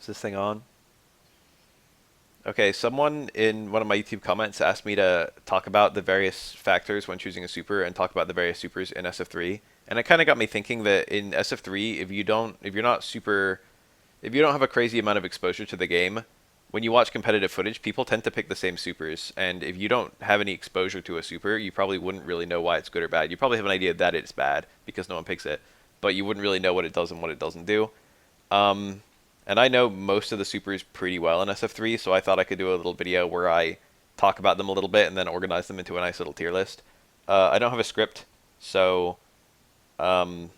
this thing on? Okay, someone in one of my YouTube comments asked me to talk about the various factors when choosing a super and talk about the various supers in SF3. And it kind of got me thinking that in SF3, if you're not super, if you don't have a crazy amount of exposure to the game, when you watch competitive footage, people tend to pick the same supers. And if you don't have any exposure to a super, you probably wouldn't really know why it's good or bad. You probably have an idea that it's bad because no one picks it, but you wouldn't really know what it does and what it doesn't do. Um, and I know most of the supers pretty well in SF3, so I thought I could do a little video where I talk about them a little bit and then organize them into a nice little tier list. I don't have a script, so um,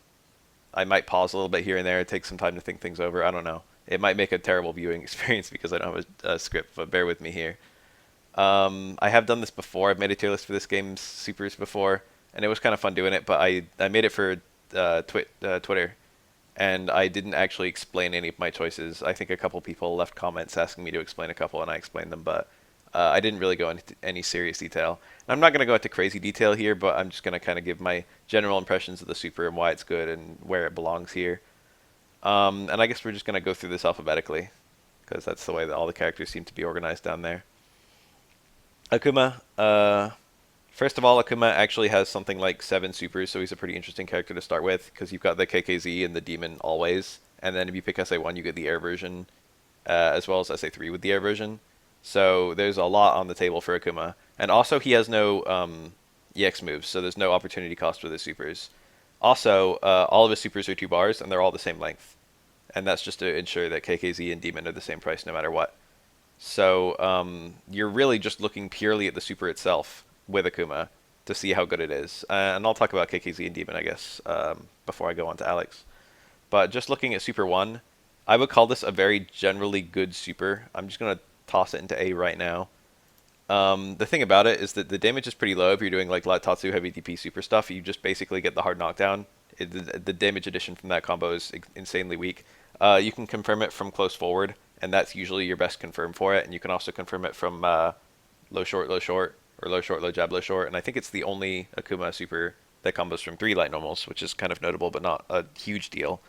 I might pause a little bit here and there, take some time to think things over. I don't know. It might make a terrible viewing experience because I don't have a script, but bear with me here. I have done this before. I've made a tier list for this game's supers before, and it was kind of fun doing it, but I made it for Twitter, and I didn't actually explain any of my choices. I think a couple people left comments asking me to explain a couple, and I explained them, but I didn't really go into any serious detail. And I'm not going to go into crazy detail here, but I'm just going to kind of give my general impressions of the super and why it's good and where it belongs here. And I guess we're just going to go through this alphabetically, because that's the way that all the characters seem to be organized down there. Akuma, first of all, Akuma actually has something like 7 supers, so he's a pretty interesting character to start with, because you've got the KKZ and the Demon always, and then if you pick SA1, you get the air version, as well as SA3 with the air version. So there's a lot on the table for Akuma. And also, he has no EX moves, so there's no opportunity cost with his supers. Also, all of his supers are 2 bars, and they're all the same length. And that's just to ensure that KKZ and Demon are the same price no matter what. So you're really just looking purely at the super itself with Akuma to see how good it is. And I'll talk about KKZ and Demon, I guess, before I go on to Alex. But just looking at Super 1, I would call this a very generally good super. I'm just going to toss it into A right now. The thing about it is that the damage is pretty low if you're doing like Light Tatsu heavy DP super stuff. You just basically get the hard knockdown. The damage addition from that combo is insanely weak. You can confirm it from close forward, and that's usually your best confirm for it. And you can also confirm it from low short, or low short, low jab, low short. And I think it's the only Akuma super that combos from 3 light normals, which is kind of notable, but not a huge deal.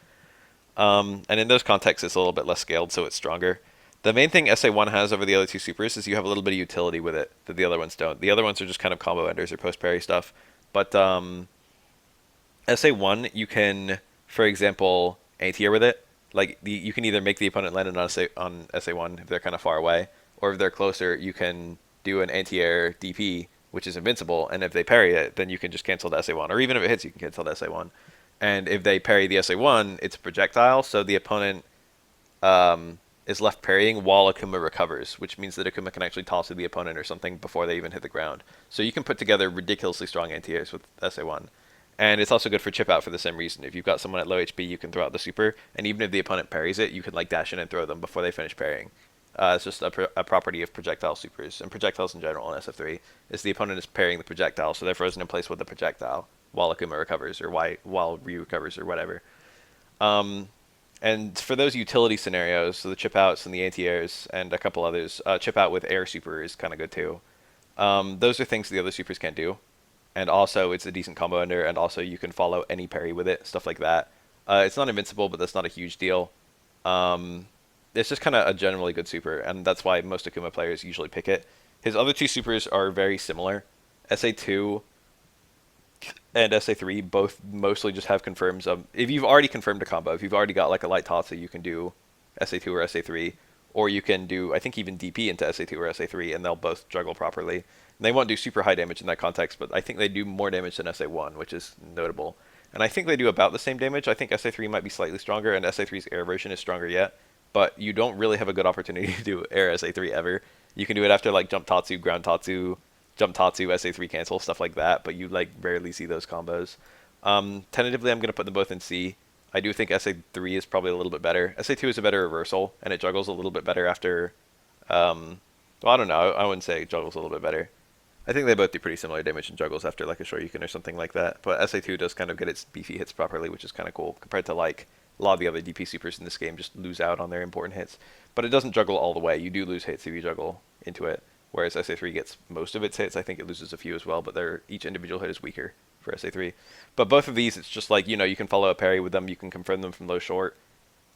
And in those contexts, it's a little bit less scaled, so it's stronger. The main thing SA1 has over the other 2 supers is you have a little bit of utility with it that the other ones don't. The other ones are just kind of combo enders or post-parry stuff. But SA1, you can, for example, anti-air with it. Like, you can either make the opponent land on SA1 if they're kind of far away, or if they're closer, you can do an anti-air DP, which is invincible, and if they parry it, then you can just cancel the SA1. Or even if it hits, you can cancel the SA1. And if they parry the SA1, it's a projectile, so the opponent is left parrying while Akuma recovers, which means that Akuma can actually toss to the opponent or something before they even hit the ground. So you can put together ridiculously strong anti-airs with SA1. And it's also good for chip out for the same reason. If you've got someone at low HP, you can throw out the super, and even if the opponent parries it, you can like dash in and throw them before they finish parrying. It's just a property of projectile supers, and projectiles in general in SF3, is the opponent is parrying the projectile, so they're frozen in place with the projectile while Akuma recovers, or while Ryu recovers, or whatever. And for those utility scenarios, so the chip outs and the anti-airs and a couple others, chip out with air super is kind of good too. Those are things the other supers can't do. And also, it's a decent combo ender, and also you can follow any parry with it, stuff like that. It's not invincible, but that's not a huge deal. It's just kind of a generally good super, and that's why most Akuma players usually pick it. His other 2 supers are very similar. SA2 and SA3 both mostly just have confirms. If you've already confirmed a combo, if you've already got like a light Tatsu, you can do SA2 or SA3, or you can do, I think, even DP into SA2 or SA3, and they'll both juggle properly. And they won't do super high damage in that context, but I think they do more damage than SA1, which is notable. And I think they do about the same damage. I think SA3 might be slightly stronger, and SA3's air version is stronger yet, but you don't really have a good opportunity to do air SA3 ever. You can do it after like jump Tatsu, ground Tatsu, jump Tatsu, SA3 cancel, stuff like that, but you like rarely see those combos. Tentatively, I'm going to put them both in C. I do think SA3 is probably a little bit better. SA2 is a better reversal, and it juggles a little bit better after... well, I don't know. I wouldn't say it juggles a little bit better. I think they both do pretty similar damage and juggles after like a Shoryuken or something like that. But SA2 does kind of get its beefy hits properly, which is kind of cool, compared to like a lot of the other DP supers in this game just lose out on their important hits. But it doesn't juggle all the way. You do lose hits if you juggle into it, whereas SA3 gets most of its hits. I think it loses a few as well, but each individual hit is weaker for SA3. But both of these, it's just like, you can follow a parry with them, you can confirm them from low short.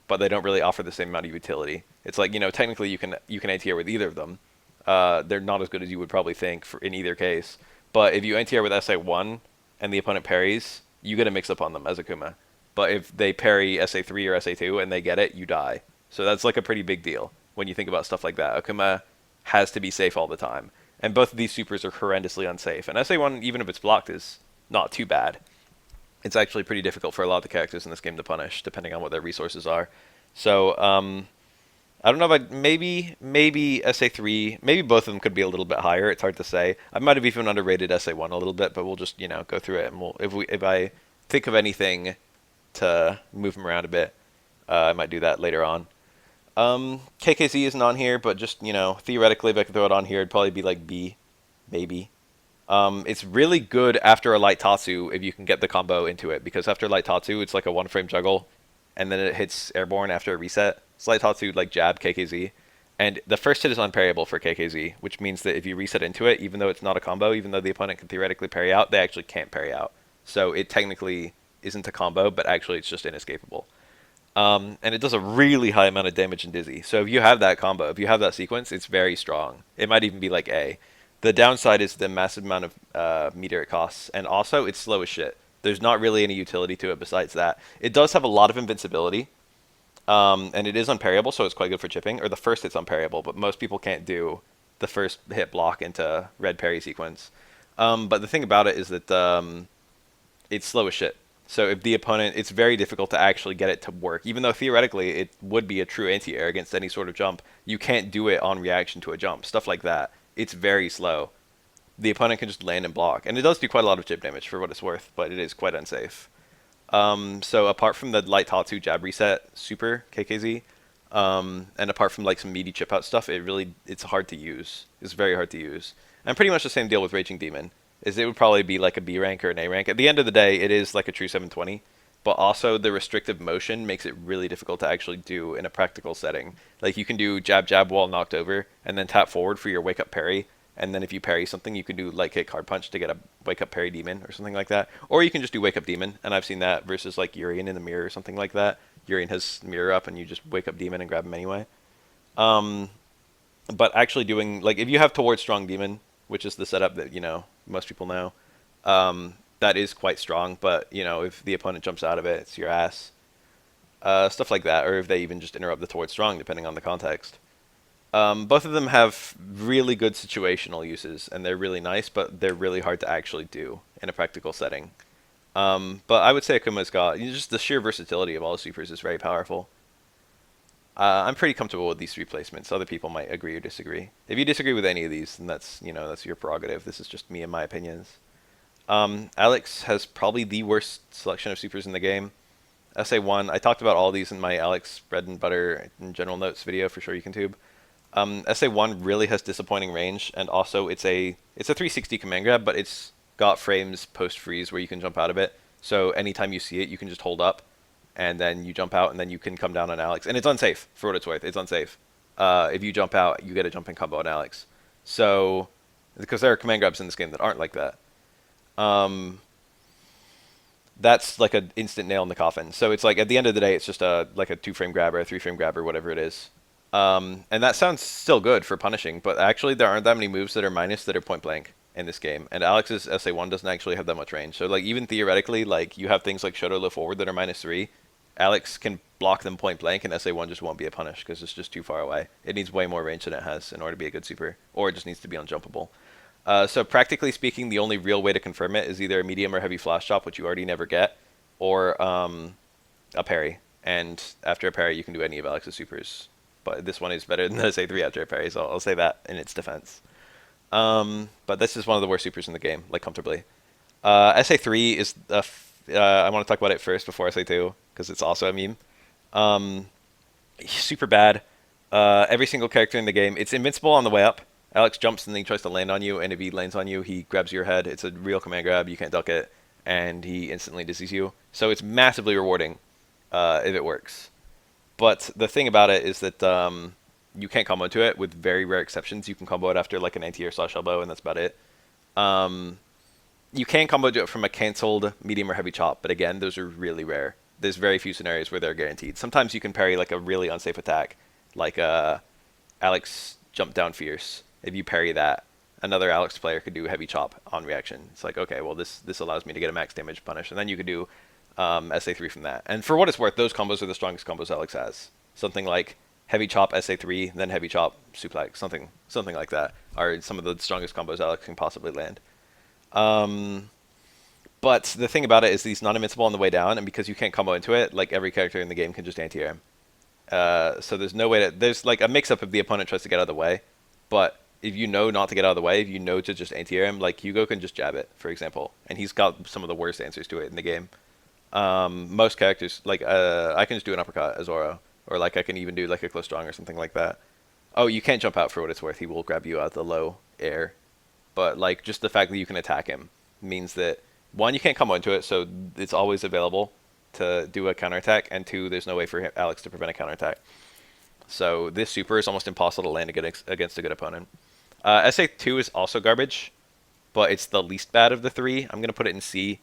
but they don't really offer the same amount of utility. It's like, technically you can anti-air with either of them. They're not as good as you would probably think in either case. But if you anti-air with SA1 and the opponent parries, you get a mix-up on them as Akuma. But if they parry SA3 or SA2 and they get it, you die. So that's like a pretty big deal when you think about stuff like that. Akuma has to be safe all the time. And both of these supers are horrendously unsafe. And SA1, even if it's blocked, is not too bad. It's actually pretty difficult for a lot of the characters in this game to punish, depending on what their resources are. So, I don't know if maybe SA3, maybe both of them could be a little bit higher. It's hard to say. I might have even underrated SA1 a little bit, but we'll just, go through it. And if I think of anything to move them around a bit, I might do that later on. KKZ isn't on here, but just, theoretically, if I could throw it on here, it'd probably be like B, maybe. It's really good after a light Tatsu if you can get the combo into it, because after light Tatsu, it's like a one-frame juggle, and then it hits airborne after a reset. It's light Tatsu, like jab, KKZ. And the first hit is unparryable for KKZ, which means that if you reset into it, even though it's not a combo, even though the opponent can theoretically parry out, they actually can't parry out. So it technically isn't a combo, but actually it's just inescapable. And it does a really high amount of damage in Dizzy. So if you have that combo, if you have that sequence, it's very strong. It might even be like A. The downside is the massive amount of meter it costs, and also it's slow as shit. There's not really any utility to it besides that. It does have a lot of invincibility, and it is unparryable, so it's quite good for chipping. Or the first hit's unparryable, but most people can't do the first hit block into red parry sequence. But the thing about it is that it's slow as shit. So if the opponent, it's very difficult to actually get it to work. Even though theoretically it would be a true anti-air against any sort of jump, you can't do it on reaction to a jump. Stuff like that. It's very slow. The opponent can just land and block. And it does do quite a lot of chip damage for what it's worth, but it is quite unsafe. So apart from the light Tatsu jab reset super KKZ, and apart from like some meaty chip out stuff, it's hard to use. It's very hard to use. And pretty much the same deal with Raging Demon. Is it would probably be like a B rank or an A rank. At the end of the day, it is like a true 720, but also the restrictive motion makes it really difficult to actually do in a practical setting. Like you can do jab jab while knocked over, and then tap forward for your wake up parry, and then if you parry something, you can do light kick hard punch to get a wake up parry demon or something like that. Or you can just do wake up demon, and I've seen that versus like Urien in the mirror or something like that. Urien has mirror up, and you just wake up demon and grab him anyway. But actually doing, like, if you have towards strong demon, which is the setup that, most people know, that is quite strong, but, if the opponent jumps out of it, it's your ass. Stuff like that, or if they even just interrupt the towards strong, depending on the context. Both of them have really good situational uses, and they're really nice, but they're really hard to actually do in a practical setting. But I would say Akuma's got, just the sheer versatility of all the supers is very powerful. I'm pretty comfortable with these three placements. Other people might agree or disagree. If you disagree with any of these, then that's your prerogative. This is just me and my opinions. Alex has probably the worst selection of supers in the game. SA1, I talked about all these in my Alex bread and butter and general notes video for sure you can tube. SA1 really has disappointing range, and also it's a 360 command grab, but it's got frames post freeze where you can jump out of it. So anytime you see it, you can just hold up, and then you jump out, and then you can come down on Alex. And it's unsafe, for what it's worth. It's unsafe. If you jump out, you get a jumping combo on Alex. So, because there are command grabs in this game that aren't like that. That's like an instant nail in the coffin. So it's like, at the end of the day, it's just like a 2-frame grab or a 3-frame grab or whatever it is. And that sounds still good for punishing, but actually there aren't that many moves that are minus that are point blank in this game. And Alex's SA1 doesn't actually have that much range. So like even theoretically, like you have things like Shoto low forward that are -3. Alex can block them point blank, and SA1 just won't be a punish because it's just too far away. It needs way more range than it has in order to be a good super, or it just needs to be unjumpable. So practically speaking, the only real way to confirm it is either a medium or heavy flash chop, which you already never get, or a parry. And after a parry, you can do any of Alex's supers. But this one is better than the SA3 after a parry, so I'll say that in its defense. But this is one of the worst supers in the game, like comfortably. SA3 is I want to talk about it first before SA2, because it's also a meme. Super bad. Every single character in the game, it's invincible on the way up. Alex jumps and then he tries to land on you, and if he lands on you, he grabs your head. It's a real command grab, you can't duck it, and he instantly dizzies you. So it's massively rewarding if it works. But the thing about it is that you can't combo to it, with very rare exceptions. You can combo it after like an anti-air slash elbow, and that's about it. You can combo to it from a cancelled medium or heavy chop, but again, those are really rare. there's very few scenarios where they're guaranteed. Sometimes you can parry like a really unsafe attack, like Alex jump down fierce. If you parry that, another Alex player could do heavy chop on reaction. It's like, okay, well this allows me to get a max damage punish, and then you could do SA3 from that. And for what it's worth, those combos are the strongest combos Alex has. Something like heavy chop SA3, then heavy chop suplex, something like that are some of the strongest combos Alex can possibly land. But the thing about it is he's not invincible on the way down, and because you can't combo into it, like every character in the game can just anti-air him. So there's no way to, there's like a mix-up if the opponent tries to get out of the way, but if you know not to get out of the way, if you know to just anti-air him, like Hugo can just jab it, for example, and he's got some of the worst answers to it in the game. Most characters, like I can just do an uppercut as Zoro, or like I can even do like a close strong or something like that. Oh, you can't jump out for what it's worth. He will grab you out of the low air, but like just the fact that you can attack him means that one, you can't combo into it, so it's always available to do a counterattack, and two, there's no way for Alex to prevent a counterattack. So this super is almost impossible to land against a good opponent. SA2 is also garbage, but it's the least bad of the three. I'm going to put it in C.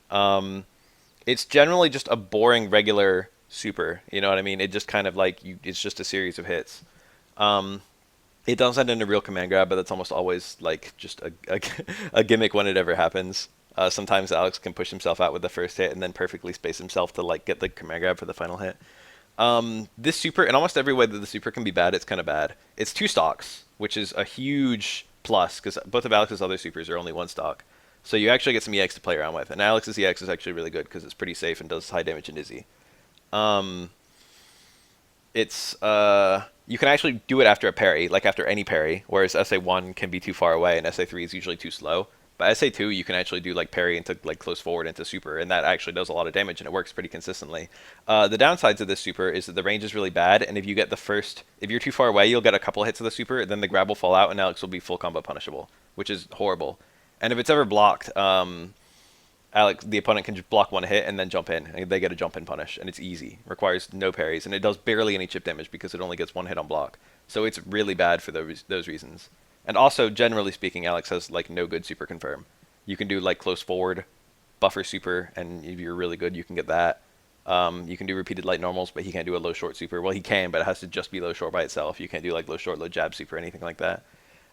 It's generally just a boring regular super, you know what I mean? It just kind of like, it's just a series of hits. It does end in a real command grab, but that's almost always like just a gimmick when it ever happens. Sometimes Alex can push himself out with the first hit and then perfectly space himself to like get the command grab for the final hit. This super, in almost every way that the super can be bad, it's kind of bad. It's 2 stocks, which is a huge plus because both of Alex's other supers are only 1 stock. So you actually get some EX to play around with, and Alex's EX is actually really good because it's pretty safe and does high damage and dizzy. You can actually do it after a parry, like after any parry, whereas SA1 can be too far away and SA3 is usually too slow. But SA2, you can actually do like parry into like close forward into super, and that actually does a lot of damage, and it works pretty consistently. The downsides of this super is that the range is really bad, and if you're too far away, you'll get a couple hits of the super, then the grab will fall out, and Alex will be full combo punishable, which is horrible. And if it's ever blocked, Alex, the opponent can just block 1 hit and then jump in, and they get a jump in punish, and it's easy. Requires no parries, and it does barely any chip damage because it only gets 1 hit on block. So it's really bad for those reasons. And also, generally speaking, Alex has like no good super confirm. You can do like close forward, buffer super, and if you're really good, you can get that. You can do repeated light normals, but he can't do a low short super. Well, he can, but it has to just be low short by itself. You can't do like low short, low jab super, anything like that.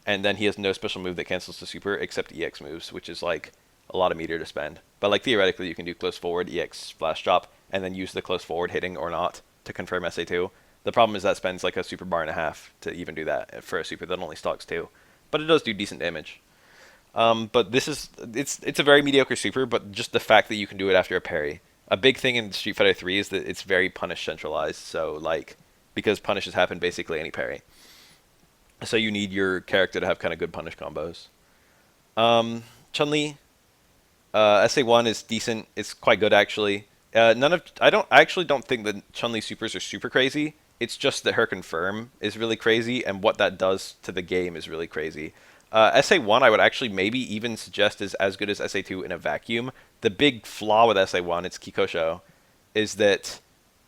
And then he has no special move that cancels the super except EX moves, which is like a lot of meter to spend. But like theoretically, you can do close forward, EX flash drop, and then use the close forward hitting or not to confirm SA2. The problem is that spends like a super bar and a half to even do that for a super that only stocks 2. But it does do decent damage. But it's a very mediocre super, but just the fact that you can do it after a parry. A big thing in Street Fighter 3 is that it's very punish centralized, so like, because punishes happen basically any parry. So you need your character to have kind of good punish combos. Chun-li, SA1 is decent. It's quite good actually. I actually don't think that Chun-Li supers are super crazy. It's just that her confirm is really crazy, and what that does to the game is really crazy. SA1 I would actually maybe even suggest is as good as SA2 in a vacuum. The big flaw with SA1, it's Kikosho, is that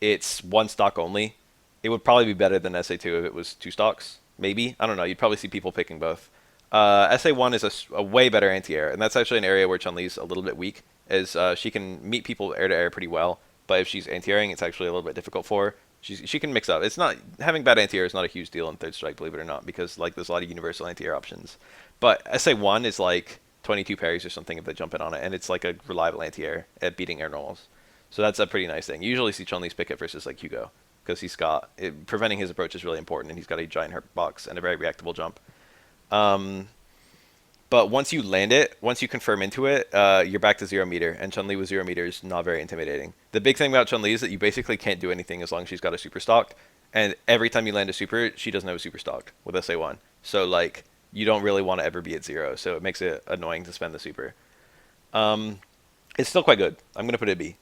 it's 1 stock only. It would probably be better than SA2 if it was 2 stocks, maybe. I don't know, you'd probably see people picking both. SA1 is a way better anti-air, and that's actually an area where Chun-Li's a little bit weak, is she can meet people air-to-air pretty well, but if she's anti-airing, it's actually a little bit difficult for her. She can mix up. It's not, having bad anti-air is not a huge deal in Third Strike, believe it or not, because like there's a lot of universal anti-air options. But SA1 is like 22 parries or something if they jump in on it, and it's like a reliable anti-air at beating air normals. So that's a pretty nice thing. You usually see Chun-Li's pick it versus like Hugo, because preventing his approach is really important, and he's got a giant hurt box and a very reactable jump. But once you land it, once you confirm into it, you're back to 0 meter, and Chun-Li with 0 meter is not very intimidating. The big thing about Chun-Li is that you basically can't do anything as long as she's got a super stocked, and every time you land a super, she doesn't have a super stocked with SA1. So like, you don't really want to ever be at 0, so it makes it annoying to spend the super. It's still quite good. I'm going to put it at B.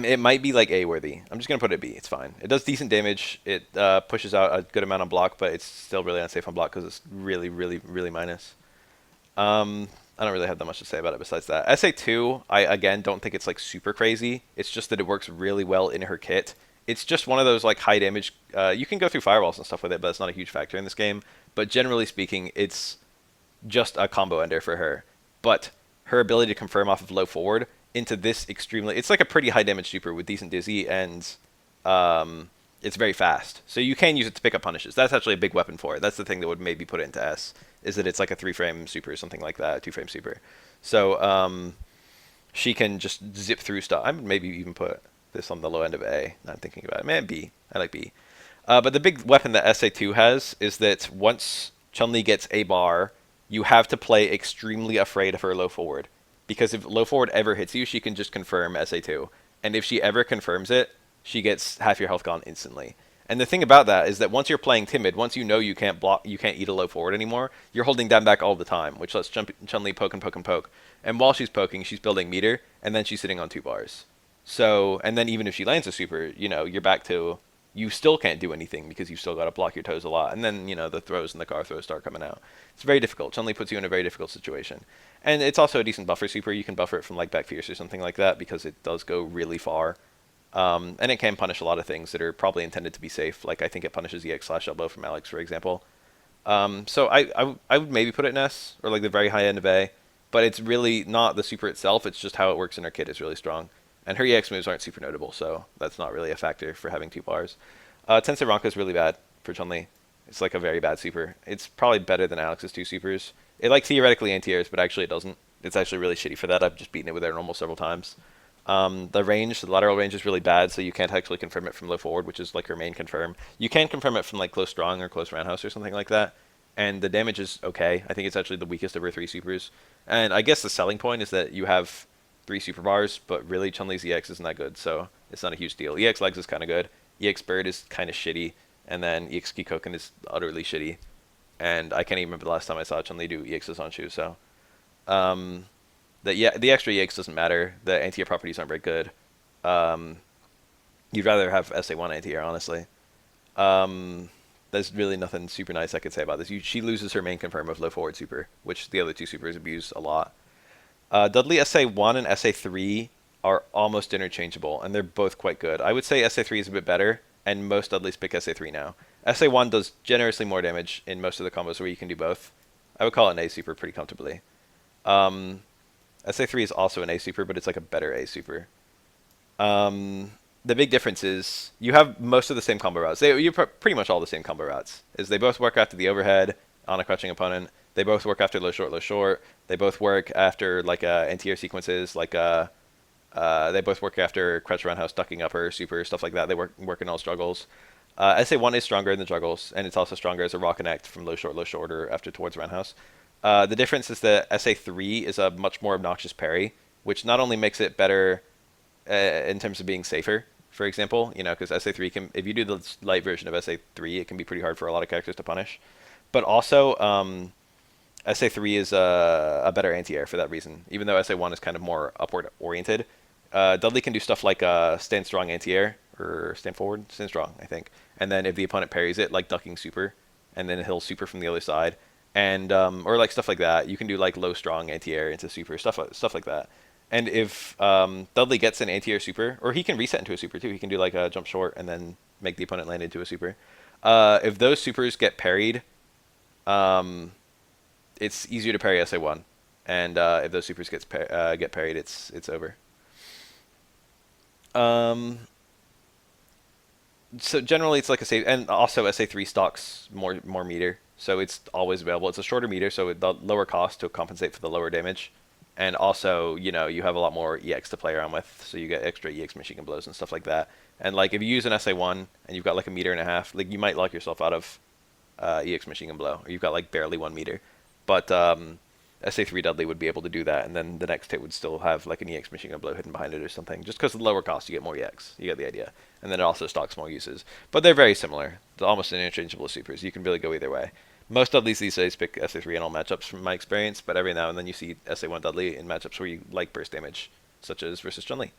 It might be like A worthy. I'm just going to put it at B. It's fine. It does decent damage. It pushes out a good amount on block, but it's still really unsafe on block because it's really, really, really minus. I don't really have that much to say about it besides that. SA2, I again don't think it's like super crazy. It's just that it works really well in her kit. It's just one of those like high damage. You can go through firewalls and stuff with it, but it's not a huge factor in this game. But generally speaking, it's just a combo ender for her. But her ability to confirm off of low forward into this extremely. It's like a pretty high damage super with decent dizzy, and um, it's very fast. So you can use it to pick up punishes. That's actually a big weapon for it. That's the thing that would maybe put it into S, is that it's like a 3-frame super or something like that, 2-frame super. So she can just zip through stuff. I would maybe even put this on the low end of A. Now I'm thinking about it. Man, B. I like B. But the big weapon that SA2 has is that once Chun-Li gets a bar, you have to play extremely afraid of her low forward. Because if low forward ever hits you, she can just confirm SA2. And if she ever confirms it, she gets half your health gone instantly. And the thing about that is that once you're playing timid, once you know you can't block, you can't eat a low forward anymore, you're holding down back all the time, which lets Chun-Li poke and poke and poke. And while she's poking, she's building meter, and then she's sitting on 2 bars. So, and then even if she lands a super, you're back to, you still can't do anything because you've still got to block your toes a lot. And then, the throws and the car throws start coming out. It's very difficult. Chun-Li puts you in a very difficult situation. And it's also a decent buffer super. You can buffer it from like back fierce or something like that because it does go really far. And it can punish a lot of things that are probably intended to be safe. Like I think it punishes EX/elbow from Alex, for example. So I would maybe put it in S or like the very high end of A. But it's really not the super itself. It's just how it works in her kit is really strong. And her EX moves aren't super notable, so that's not really a factor for having 2 bars. Tensei Ranka is really bad for Chun-Li. It's like a very bad super. It's probably better than Alex's 2 supers. It like theoretically anti-airs, but actually it doesn't. It's actually really shitty for that. I've just beaten it with air normal several times. The lateral range is really bad, so you can't actually confirm it from low forward, which is like her main confirm. You can confirm it from like close strong or close roundhouse or something like that. And the damage is okay. I think it's actually the weakest of her 3 supers. And I guess the selling point is that you have 3 super bars, but really Chun-Li's EX isn't that good, so it's not a huge deal. EX legs is kind of good. EX bird is kind of shitty, and then EX Kikoken is utterly shitty. And I can't even remember the last time I saw Chun-Li do EXs on Shu, so the extra EX doesn't matter. The anti-air properties aren't very good. You'd rather have SA1 anti-air, honestly. There's really nothing super nice I could say about this. She loses her main confirm of low forward super, which the other 2 supers abuse a lot. Dudley SA1 and SA3 are almost interchangeable, and they're both quite good. I would say SA3 is a bit better, and most Dudleys pick SA3 now. SA1 does generously more damage in most of the combos where you can do both. I would call it an A super pretty comfortably. SA3 is also an A super, but it's like a better A super. The big difference is you have most of the same combo routes. You're pretty much all the same combo routes. Is they both work after the overhead on a crouching opponent. They both work after low short, low short. They both work after like anti-air sequences, like they both work after crouch roundhouse, ducking upper, super, stuff like that. They work in all struggles. SA1 is stronger in the juggles, and it's also stronger as a raw connect from low short, or after towards roundhouse. The difference is that SA3 is a much more obnoxious parry, which not only makes it better in terms of being safer, for example, because SA3 can, if you do the light version of SA3, it can be pretty hard for a lot of characters to punish. But also, SA3 is a better anti-air for that reason, even though SA1 is kind of more upward oriented. Dudley can do stuff like stand strong anti-air, or stand forward, stand strong, I think. And then if the opponent parries it, like ducking super, and then he'll super from the other side. And or like stuff like that. You can do like low strong anti-air into super, stuff like that. And if Dudley gets an anti-air super, or he can reset into a super too. He can do like a jump short and then make the opponent land into a super. If those supers get parried, it's easier to parry SA1. And if those supers get parried, it's over. So generally it's like a safe, and also SA3 stocks more meter, so it's always available. It's a shorter meter, so the lower cost to compensate for the lower damage. And also, you have a lot more EX to play around with, so you get extra EX machine gun blows and stuff like that. And like if you use an SA1 and you've got like a meter and a half, like you might lock yourself out of EX machine gun blow, or you've got like barely 1 meter. But SA3 Dudley would be able to do that, and then the next hit would still have like an EX machine gun blow hidden behind it or something. Just because of the lower cost, you get more EX. You get the idea. And then it also stocks more uses. But they're very similar. They're almost interchangeable supers. You can really go either way. Most Dudleys these days pick SA3 in all matchups from my experience, but every now and then you see SA1 Dudley in matchups where you like burst damage, such as versus Chun-Li.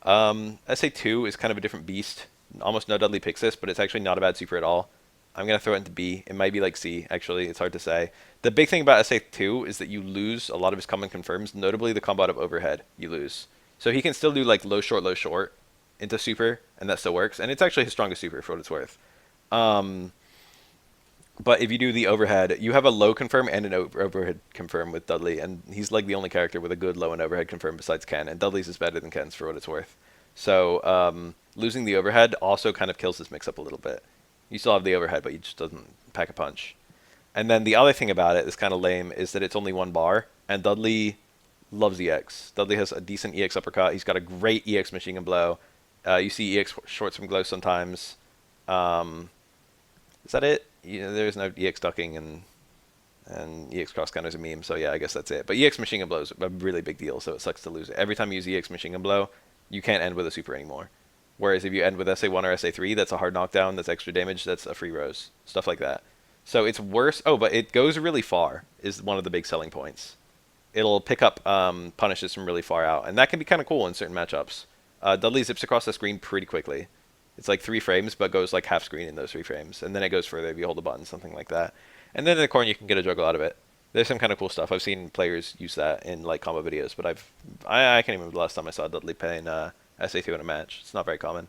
SA2 is kind of a different beast. Almost no Dudley picks this, but it's actually not a bad super at all. I'm going to throw it into B. It might be like C, actually. It's hard to say. The big thing about SA2 is that you lose a lot of his common confirms, notably the combo out of overhead you lose. So he can still do like low short into super, and that still works. And it's actually his strongest super for what it's worth. But if you do the overhead, you have a low confirm and an overhead confirm with Dudley, and he's like the only character with a good low and overhead confirm besides Ken, and Dudley's is better than Ken's for what it's worth. So losing the overhead also kind of kills this mix up a little bit. You still have the overhead, but he just doesn't pack a punch. And then the other thing about it that's kind of lame is that it's only one bar, and Dudley loves EX. Dudley has a decent EX uppercut. He's got a great EX machine gun blow. You see EX shorts from glow sometimes. Um, is that it? There's no EX ducking and EX cross counter's a meme, so yeah, I guess that's it. But EX machine gun blow is a really big deal, so it sucks to lose it. Every time you use EX machine gun blow, you can't end with a super anymore. Whereas if you end with SA1 or SA3, that's a hard knockdown, that's extra damage, that's a free rose, stuff like that. So it's worse. Oh, but it goes really far is one of the big selling points. It'll pick up punishes from really far out, and that can be kind of cool in certain matchups. Dudley zips across the screen pretty quickly. It's like 3 frames, but goes like half screen in those 3 frames, and then it goes further if you hold the button, something like that. And then in the corner, you can get a juggle out of it. There's some kind of cool stuff. I've seen players use that in like combo videos, but I can't even remember the last time I saw Dudley playing SA2 in a match. It's not very common.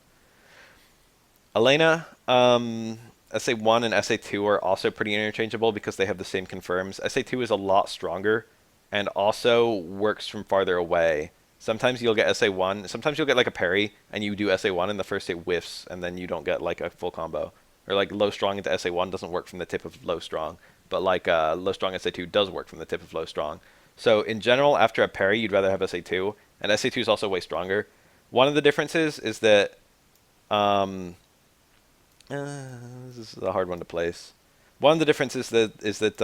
Elena, SA1 and SA2 are also pretty interchangeable because they have the same confirms. SA2 is a lot stronger and also works from farther away. Sometimes you'll get SA1, sometimes you'll get like a parry and you do SA1 and the first hit whiffs and then you don't get like a full combo. Or like low strong into SA1 doesn't work from the tip of low strong, but like low strong SA2 does work from the tip of low strong. So in general, after a parry, you'd rather have SA2, and SA2 is also way stronger. One of the differences is that this is a hard one to place. One of the differences is that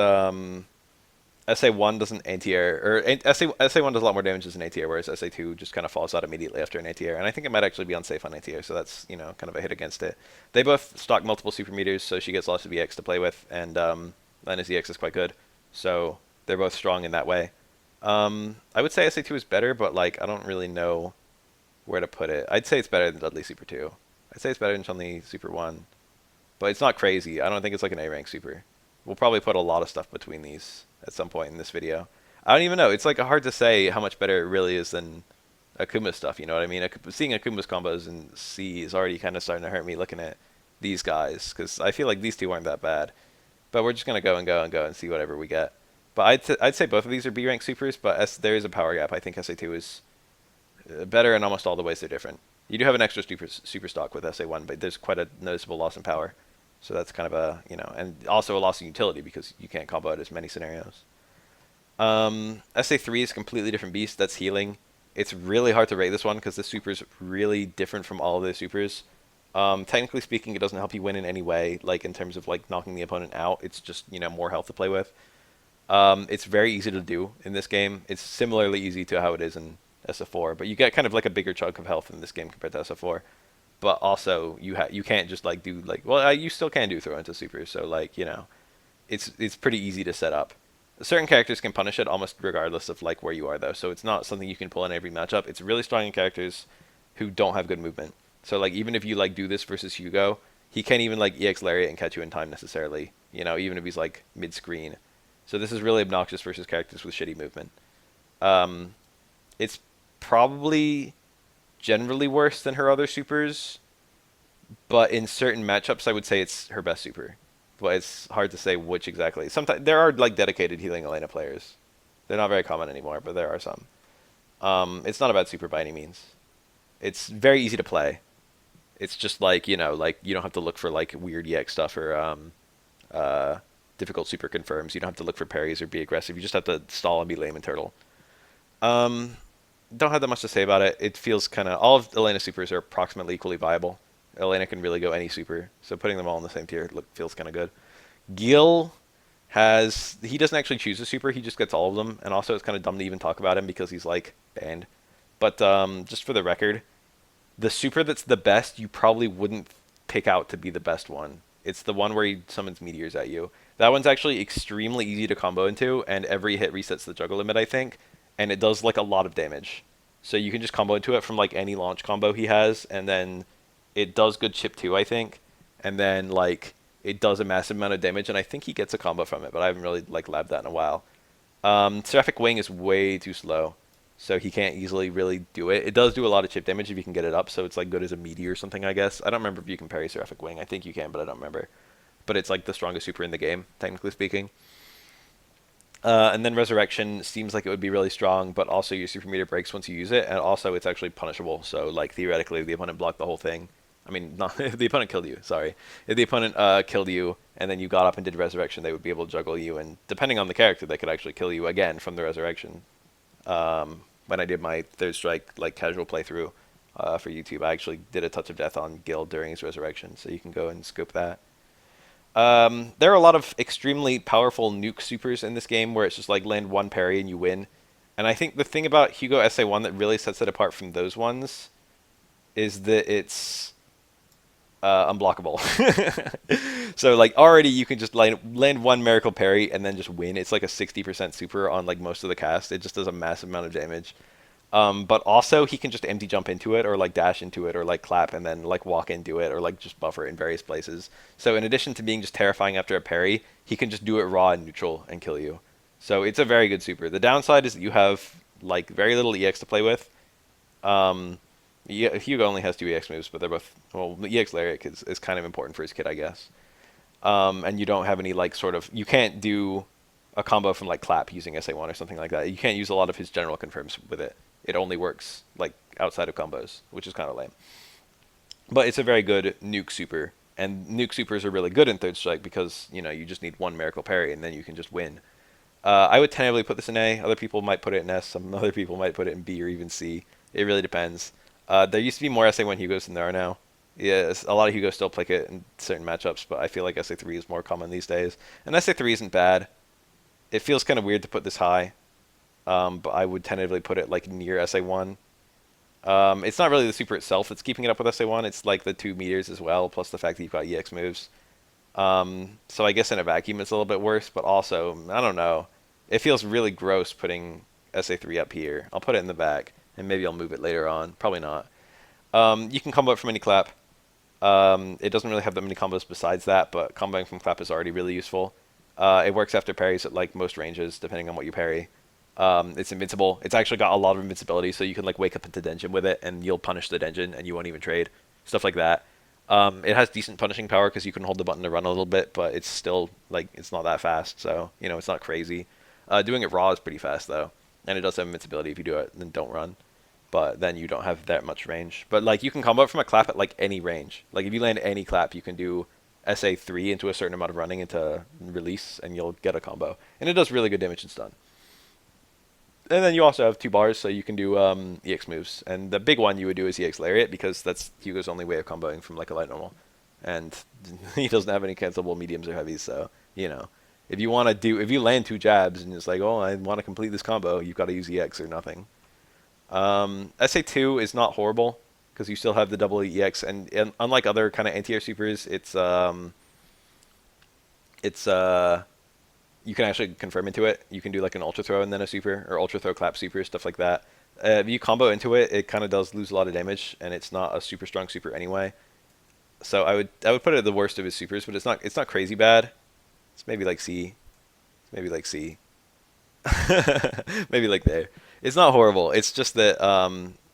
SA1 doesn't anti-air, or SA1 does a lot more damage as an anti-air, whereas SA2 just kind of falls out immediately after an anti-air. And I think it might actually be unsafe on anti-air, so that's, kind of a hit against it. They both stock multiple super meters, so she gets lots of EX to play with, and Lena's EX is quite good. So they're both strong in that way. I would say SA2 is better, but like I don't really know where to put it. I'd say it's better than Dudley Super 2. I'd say it's better than Chun-li Super 1. But it's not crazy. I don't think it's like an A rank super. We'll probably put a lot of stuff between these at some point in this video. I don't even know. It's like hard to say how much better it really is than Akuma's stuff, you know what I mean? Seeing Akuma's combos in C is already kind of starting to hurt me looking at these guys, because I feel like these two aren't that bad. But we're just going to go and go and go and see whatever we get. But I'd say both of these are B rank supers, but there is a power gap. I think SA2 is better in almost all the ways they're different. You do have an extra super stock with SA1, but there's quite a noticeable loss in power. So that's kind of a, and also a loss in utility because you can't combo it as many scenarios. SA3 is a completely different beast. That's healing. It's really hard to rate this one because the super is really different from all of the supers. Technically speaking, it doesn't help you win in any way, like in terms of like knocking the opponent out. It's just, more health to play with. It's very easy to do in this game. It's similarly easy to how it is in SF4, but you get kind of like a bigger chunk of health in this game compared to SF4. But also you can't just like do like, well, you still can do throw into super, so like, it's pretty easy to set up. Certain characters can punish it almost regardless of like where you are though, so it's not something you can pull in every matchup. It's really strong in characters who don't have good movement. So like even if you like do this versus Hugo, he can't even like EX Lariat and catch you in time necessarily, even if he's like mid-screen. So this is really obnoxious versus characters with shitty movement. It's probably generally worse than her other supers, but in certain matchups I would say it's her best super. But it's hard to say which exactly. Sometimes there are like dedicated healing Elena players. They're not very common anymore, but there are some. It's not a bad super by any means. It's very easy to play. It's just like, like you don't have to look for like weird EX stuff or difficult super confirms. You don't have to look for parries or be aggressive. You just have to stall and be lame and turtle. Don't have that much to say about it. It feels kind of, all of Elena's supers are approximately equally viable. Elena can really go any super, so putting them all in the same tier feels kind of good. Gill he doesn't actually choose a super, he just gets all of them, and also it's kind of dumb to even talk about him because he's like banned. But just for the record, the super that's the best you probably wouldn't pick out to be the best one. It's the one where he summons meteors at you. That one's actually extremely easy to combo into, and every hit resets the juggle limit, I think. And it does like a lot of damage. So you can just combo into it from like any launch combo he has, and then it does good chip too, I think. And then like it does a massive amount of damage, and I think he gets a combo from it, but I haven't really like labbed that in a while. Seraphic Wing is way too slow, so he can't easily really do it. It does do a lot of chip damage if you can get it up, so it's like good as a meteor or something, I guess. I don't remember if you can parry Seraphic Wing. I think you can, but I don't remember. but it's like the strongest super in the game, technically speaking. And then Resurrection seems like it would be really strong, but also your super meter breaks once you use it, and also it's actually punishable. So like theoretically, if the opponent blocked the whole thing, I mean, not if the opponent killed you. Sorry, if the opponent killed you and then you got up and did Resurrection, they would be able to juggle you, and depending on the character, they could actually kill you again from the Resurrection. When I did my Third Strike like casual playthrough for YouTube, I actually did a touch of death on Gill during his Resurrection, so you can go and scope that. There are a lot of extremely powerful nuke supers in this game where it's just like land one parry and you win. And I think the thing about Hugo SA1 that really sets it apart from those ones is that it's unblockable. So like already you can just land one miracle parry and then just win. It's like a 60% super on like most of the cast. It just does a massive amount of damage. But also he can just empty jump into it or like dash into it or like clap and then like walk into it or like just buffer in various places. So in addition to being just terrifying after a parry, he can just do it raw and neutral and kill you. So it's a very good super. The downside is that you have like very little EX to play with. Hugo only has 2 EX moves, but they're both, well, the EX Lariat is kind of important for his kit, I guess. And you don't have any like sort of, you can't do a combo from like clap using SA1 or something like that. You can't use a lot of his general confirms with it. It only works like outside of combos, which is kind of lame. But it's a very good nuke super, and nuke supers are really good in Third Strike because you just need one miracle parry and then you can just win. I would tentatively put this in A. Other people might put it in S. Some other people might put it in B or even C. It really depends. There used to be more SA1 Hugos than there are now. Yes, a lot of Hugos still play it in certain matchups, but I feel like SA3 is more common these days. And SA3 isn't bad. It feels kind of weird to put this high. But I would tentatively put it like near SA1. It's not really the super itself that's keeping it up with SA1. It's like the 2 meters as well, plus the fact that you've got EX moves. So I guess in a vacuum it's a little bit worse, but also, I don't know. It feels really gross putting SA3 up here. I'll put it in the back, and maybe I'll move it later on. Probably not. You can combo it from any clap. It doesn't really have that many combos besides that, but comboing from clap is already really useful. It works after parries at like most ranges, depending on what you parry. It's invincible. It's actually got a lot of invincibility, so you can like wake up into Denjin with it, and you'll punish the Denjin, and you won't even trade. Stuff like that. It has decent punishing power because you can hold the button to run a little bit, but it's still like it's not that fast, so it's not crazy. Doing it raw is pretty fast though, and it does have invincibility if you do it, then don't run. But then you don't have that much range. But like you can combo it from a clap at like any range. Like if you land any clap, you can do SA3 into a certain amount of running into release, and you'll get a combo, and it does really good damage and stun. And then you also have 2 bars, so you can do EX moves. And the big one you would do is EX Lariat, because that's Hugo's only way of comboing from like a light normal. And he doesn't have any cancelable mediums or heavies, so, If you land 2 jabs and it's like, oh, I want to complete this combo, you've got to use EX or nothing. SA2 is not horrible, because you still have the double EX, and unlike other kind of anti-air supers, you can actually confirm into it. You can do like an ultra throw and then a super, or ultra throw clap super, stuff like that. If you combo into it, it kind of does lose a lot of damage, and it's not a super strong super anyway. So I would put it at the worst of his supers, but it's not crazy bad. It's maybe like C. Maybe like C. Maybe like there. It's not horrible. It's just that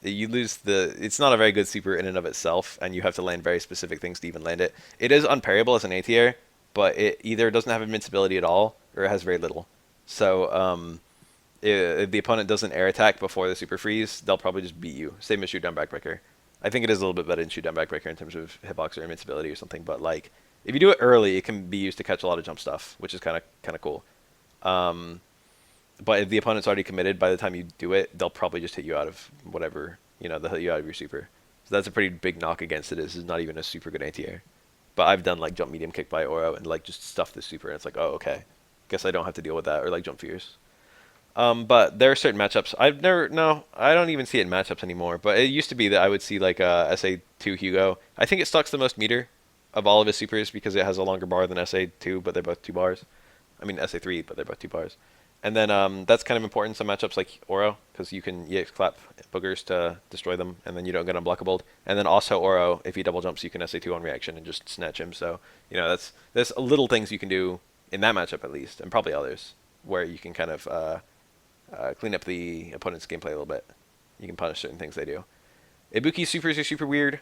you lose it's not a very good super in and of itself, and you have to land very specific things to even land it. It is unparryable as an A-tier, but it either doesn't have invincibility at all, or it has very little. So if the opponent doesn't air attack before the super freeze, they'll probably just beat you. Same as shoot down backbreaker. I think it is a little bit better than shoot down backbreaker in terms of hitbox or invincibility or something, but like if you do it early, it can be used to catch a lot of jump stuff, which is kind of cool. But if the opponent's already committed, by the time you do it, they'll probably just hit you out of whatever, they'll hit you out of your super. So that's a pretty big knock against it. This is not even a super good anti-air. But I've done like jump medium kick by Oro and like just stuff the super, and it's like, oh, okay. Guess I don't have to deal with that, or like jump fierce. But there are certain matchups. I don't even see it in matchups anymore. But it used to be that I would see like SA2 Hugo. I think it stocks the most meter of all of his supers because it has a longer bar than SA2, but they're both 2 bars. I mean SA3, but they're both 2 bars. And then that's kind of important in some matchups like Oro, because you can EX clap boogers to destroy them, and then you don't get unblockable. And then also Oro, if he double jumps, you can SA2 on reaction and just snatch him. So, there's little things you can do in that matchup at least, and probably others, where you can kind of clean up the opponent's gameplay a little bit. You can punish certain things they do. Ibuki supers are super weird.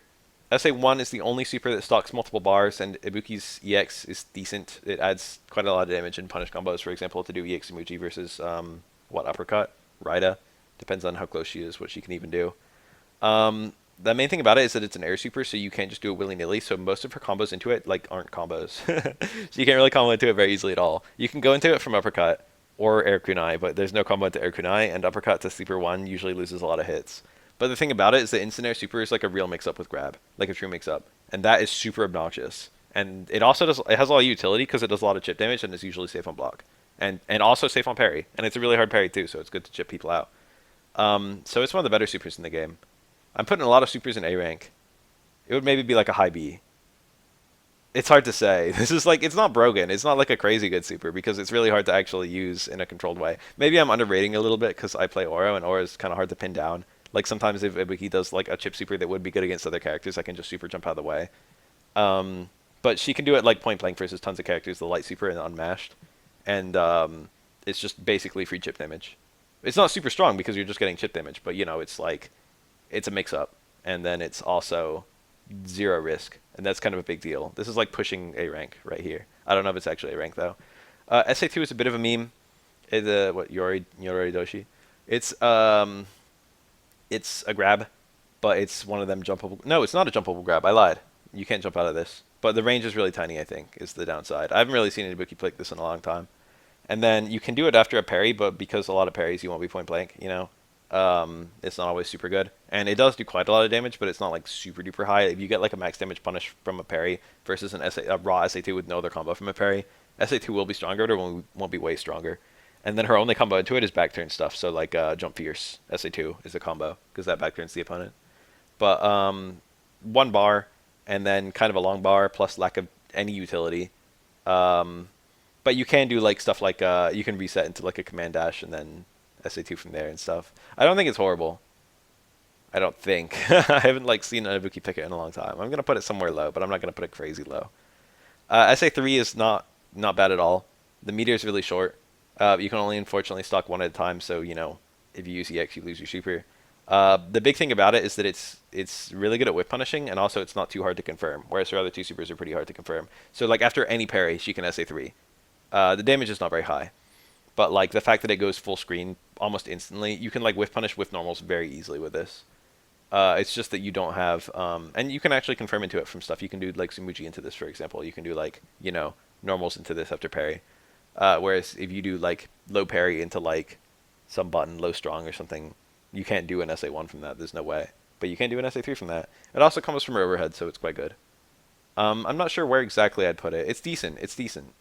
SA1 is the only super that stocks multiple bars, and Ibuki's EX is decent. It adds quite a lot of damage in punish combos, for example, to do EX Imuji versus, what, uppercut? Raida. Depends on how close she is, what she can even do. The main thing about it is that it's an air super, so you can't just do it willy-nilly, so most of her combos into it, like, aren't combos. So you can't really combo into it very easily at all. You can go into it from uppercut or air kunai, but there's no combo into air kunai, and uppercut to sleeper 1 usually loses a lot of hits. But the thing about it is that instant air super is like a real mix-up with grab, like a true mix-up, and that is super obnoxious. And it also it has a lot of utility because it does a lot of chip damage and is usually safe on block, and also safe on parry, and it's a really hard parry too, so it's good to chip people out. So it's one of the better supers in the game. I'm putting a lot of supers in A rank. It would maybe be like a high B. It's hard to say. This is like, it's not broken. It's not like a crazy good super because it's really hard to actually use in a controlled way. Maybe I'm underrating a little bit because I play Oro, and Oro is kind of hard to pin down. Like sometimes if Ibuki does like a chip super that would be good against other characters, I can just super jump out of the way. But she can do it like point blank versus tons of characters, the light super and unmashed. And it's just basically free chip damage. It's not super strong because you're just getting chip damage, but you know, it's like, it's a mix-up, and then it's also 0 risk, and that's kind of a big deal. This is like pushing A rank right here. I don't know if it's actually A rank though. SA2 is a bit of a meme. What Yori Doshi? It's a grab, but it's one of them jumpable. No, it's not a jumpable grab. I lied. You can't jump out of this, but the range is really tiny. I think is the downside. I haven't really seen Ibuki play this in a long time. And then you can do it after a parry, but because a lot of parries, you won't be point blank. You know. It's not always super good, and it does do quite a lot of damage, but it's not like super duper high. If you get like a max damage punish from a parry versus a raw SA2 with no other combo from a parry, SA2 will be stronger, but it won't be way stronger. And then her only combo into it is back turn stuff, so like jump fierce SA2 is a combo because that back turns the opponent. But 1 bar and then kind of a long bar plus lack of any utility. But you can do like stuff like you can reset into like a command dash and then SA2 from there and stuff. I don't think it's horrible. I don't think. I haven't like seen an Ibuki pick it in a long time. I'm gonna put it somewhere low, but I'm not gonna put it crazy low. SA3 is not bad at all. The meter is really short. You can only unfortunately stock 1 at a time, so you know if you use EX, you lose your super. The big thing about it is that it's really good at whip punishing, and also it's not too hard to confirm. Whereas her other 2 supers are pretty hard to confirm. So like after any parry, she can SA3. The damage is not very high. But like the fact that it goes full screen almost instantly, you can like whiff punish with normals very easily with this. It's just that you don't have, and you can actually confirm into it from stuff. You can do like Sumuji into this, for example. You can do like, you know, normals into this after parry. Whereas if you do like low parry into like some button, low strong or something, you can't do an SA1 from that. There's no way. But you can do an SA3 from that. It also comes from her overhead, so it's quite good. I'm not sure where exactly I'd put it. It's decent. It's decent.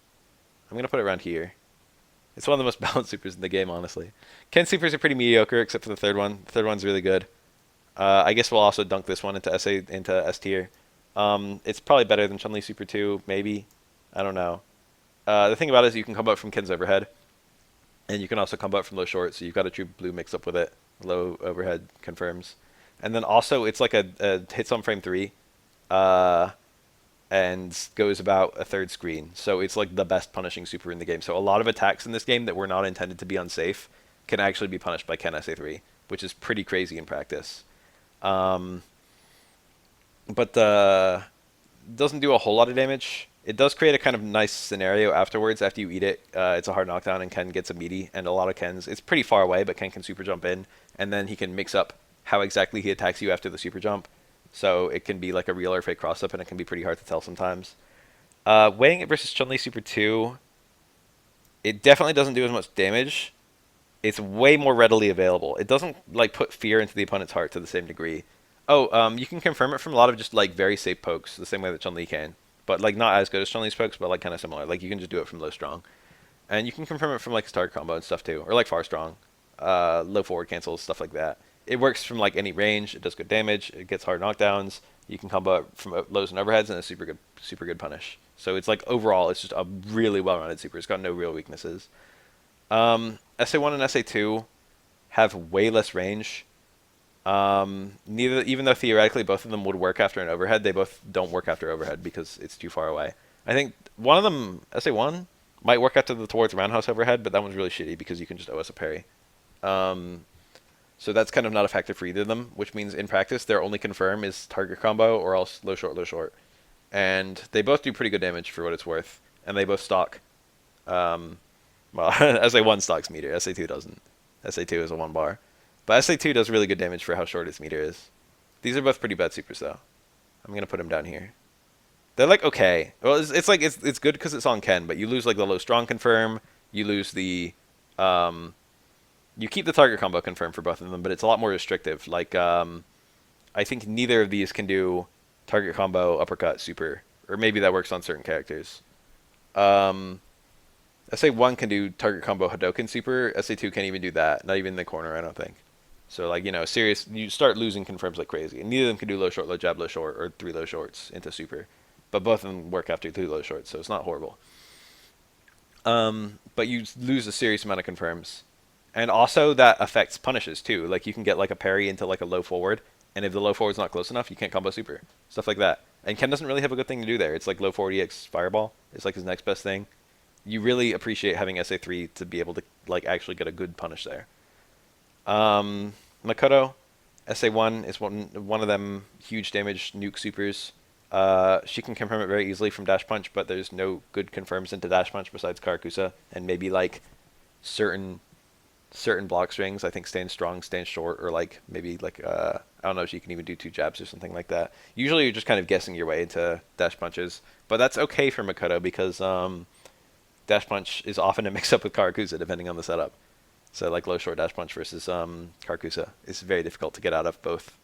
I'm going to put it around here. It's one of the most balanced supers in the game, honestly. Ken's supers are pretty mediocre, except for the third one. The third one's really good. I guess we'll also dunk this one into S tier. It's probably better than Chun-li Super 2, maybe. I don't know. The thing about it is you can combo up from Ken's overhead, and you can also combo up from low short, so you've got a true blue mix up with it. Low overhead confirms. And then also, it's like a hits on frame 3. And goes about a third screen. So it's like the best punishing super in the game. So a lot of attacks in this game that were not intended to be unsafe can actually be punished by Ken SA3, which is pretty crazy in practice. But doesn't do a whole lot of damage. It does create a kind of nice scenario afterwards. After you eat it, it's a hard knockdown and Ken gets a meaty, and a lot of Kens. It's pretty far away, but Ken can super jump in, and then he can mix up how exactly he attacks you after the super jump. So it can be like a real or fake cross-up, and it can be pretty hard to tell sometimes. Weighing it versus Chun-li Super 2, it definitely doesn't do as much damage. It's way more readily available. It doesn't like put fear into the opponent's heart to the same degree. Oh, you can confirm it from a lot of just like very safe pokes, the same way that Chun-li can. But like not as good as Chun-li's pokes, but like kind of similar. Like you can just do it from low strong. And you can confirm it from like Star Combo and stuff too. Or like far strong. Low forward cancels, stuff like that. It works from like any range. It does good damage. It gets hard knockdowns. You can combo from lows and overheads, and a super good punish. So it's like overall, it's just a really well-rounded super. It's got no real weaknesses. SA1 and SA2 have way less range. Even though theoretically both of them would work after an overhead, they both don't work after overhead because it's too far away. I think one of them, SA1, might work after the towards roundhouse overhead, but that one's really shitty because you can just OS a parry. So that's kind of not a factor for either of them, which means in practice their only confirm is target combo or else low short, low short. And they both do pretty good damage for what it's worth. And they both stock, well, SA1 stocks meter, SA2 doesn't. SA2 is a 1 bar. But SA2 does really good damage for how short its meter is. These are both pretty bad supers though. I'm going to put them down here. They're like okay. Well, it's like it's good because it's on Ken, but you lose like the low strong confirm. You lose the you keep the target combo confirm for both of them, but it's a lot more restrictive. Like I think neither of these can do target combo uppercut super, or maybe that works on certain characters. SA1 can do target combo Hadoken super. SA2 can't even do that. Not even in the corner, I don't think. So like serious, you start losing confirms like crazy, and neither of them can do low short, low jab, low short, or 3 low shorts into super. But both of them work after 3 low shorts, so it's not horrible. But you lose a serious amount of confirms. And also that affects punishes too. Like you can get like a parry into like a low forward, and if the low forward's not close enough, you can't combo super. Stuff like that. And Ken doesn't really have a good thing to do there. It's like low forward EX Fireball. It's like his next best thing. You really appreciate having SA3 to be able to like actually get a good punish there. Makoto, SA1 is one of them huge damage nuke supers. She can confirm it very easily from dash punch, but there's no good confirms into dash punch besides Karakusa, and maybe like certain block strings. I think stand strong, stand short, or like maybe like I don't know if you can even do 2 jabs or something like that. Usually you're just kind of guessing your way into dash punches, but that's okay for Makoto because dash punch is often a mix up with Karakusa depending on the setup. So like low short dash punch versus Karakusa is very difficult to get out of both.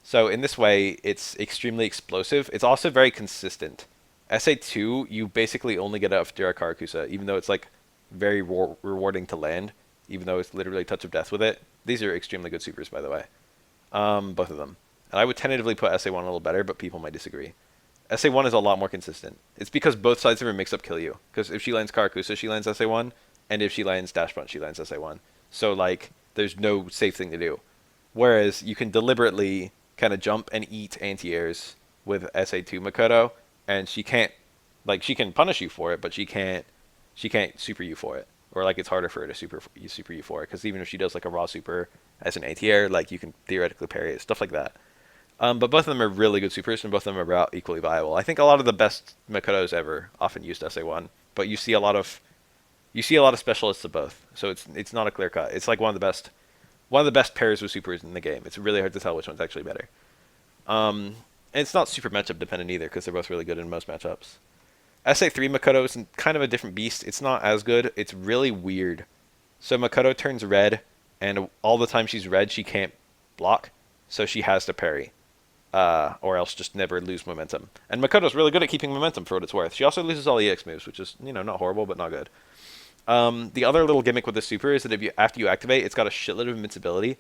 So in this way, it's extremely explosive. It's also very consistent. SA2, you basically only get out of Dira Karakusa, even though it's like very rewarding to land, even though it's literally touch of death with it. These are extremely good supers, by the way. Both of them. And I would tentatively put SA1 a little better, but people might disagree. SA1 is a lot more consistent. It's because both sides of her mix-up kill you. Because if she lands Karakusa, she lands SA1, and if she lands Dash Punch, she lands SA1. So, like, there's no safe thing to do. Whereas you can deliberately kind of jump and eat anti-airs with SA2 Makoto, and she can't, like, she can punish you for it, but she can't super you for it. Or, like, it's harder for her to super you for it, because even if she does, like, a raw super as an anti-air, like, you can theoretically parry it, stuff like that. But both of them are really good supers, and both of them are equally viable. I think a lot of the best Makotos ever often used SA1, but you see a lot of specialists of both, so it's not a clear cut. It's like one of the best pairs with supers in the game. It's really hard to tell which one's actually better. And it's not super matchup dependent either, because they're both really good in most matchups. SA3 Makoto is kind of a different beast. It's not as good. It's really weird. So Makoto turns red, and all the time she's red, she can't block, so she has to parry. Or else just never lose momentum. And Makoto's really good at keeping momentum for what it's worth. She also loses all EX moves, which is, not horrible, but not good. The other little gimmick with the super is that after you activate, it's got a shitload of invincibility,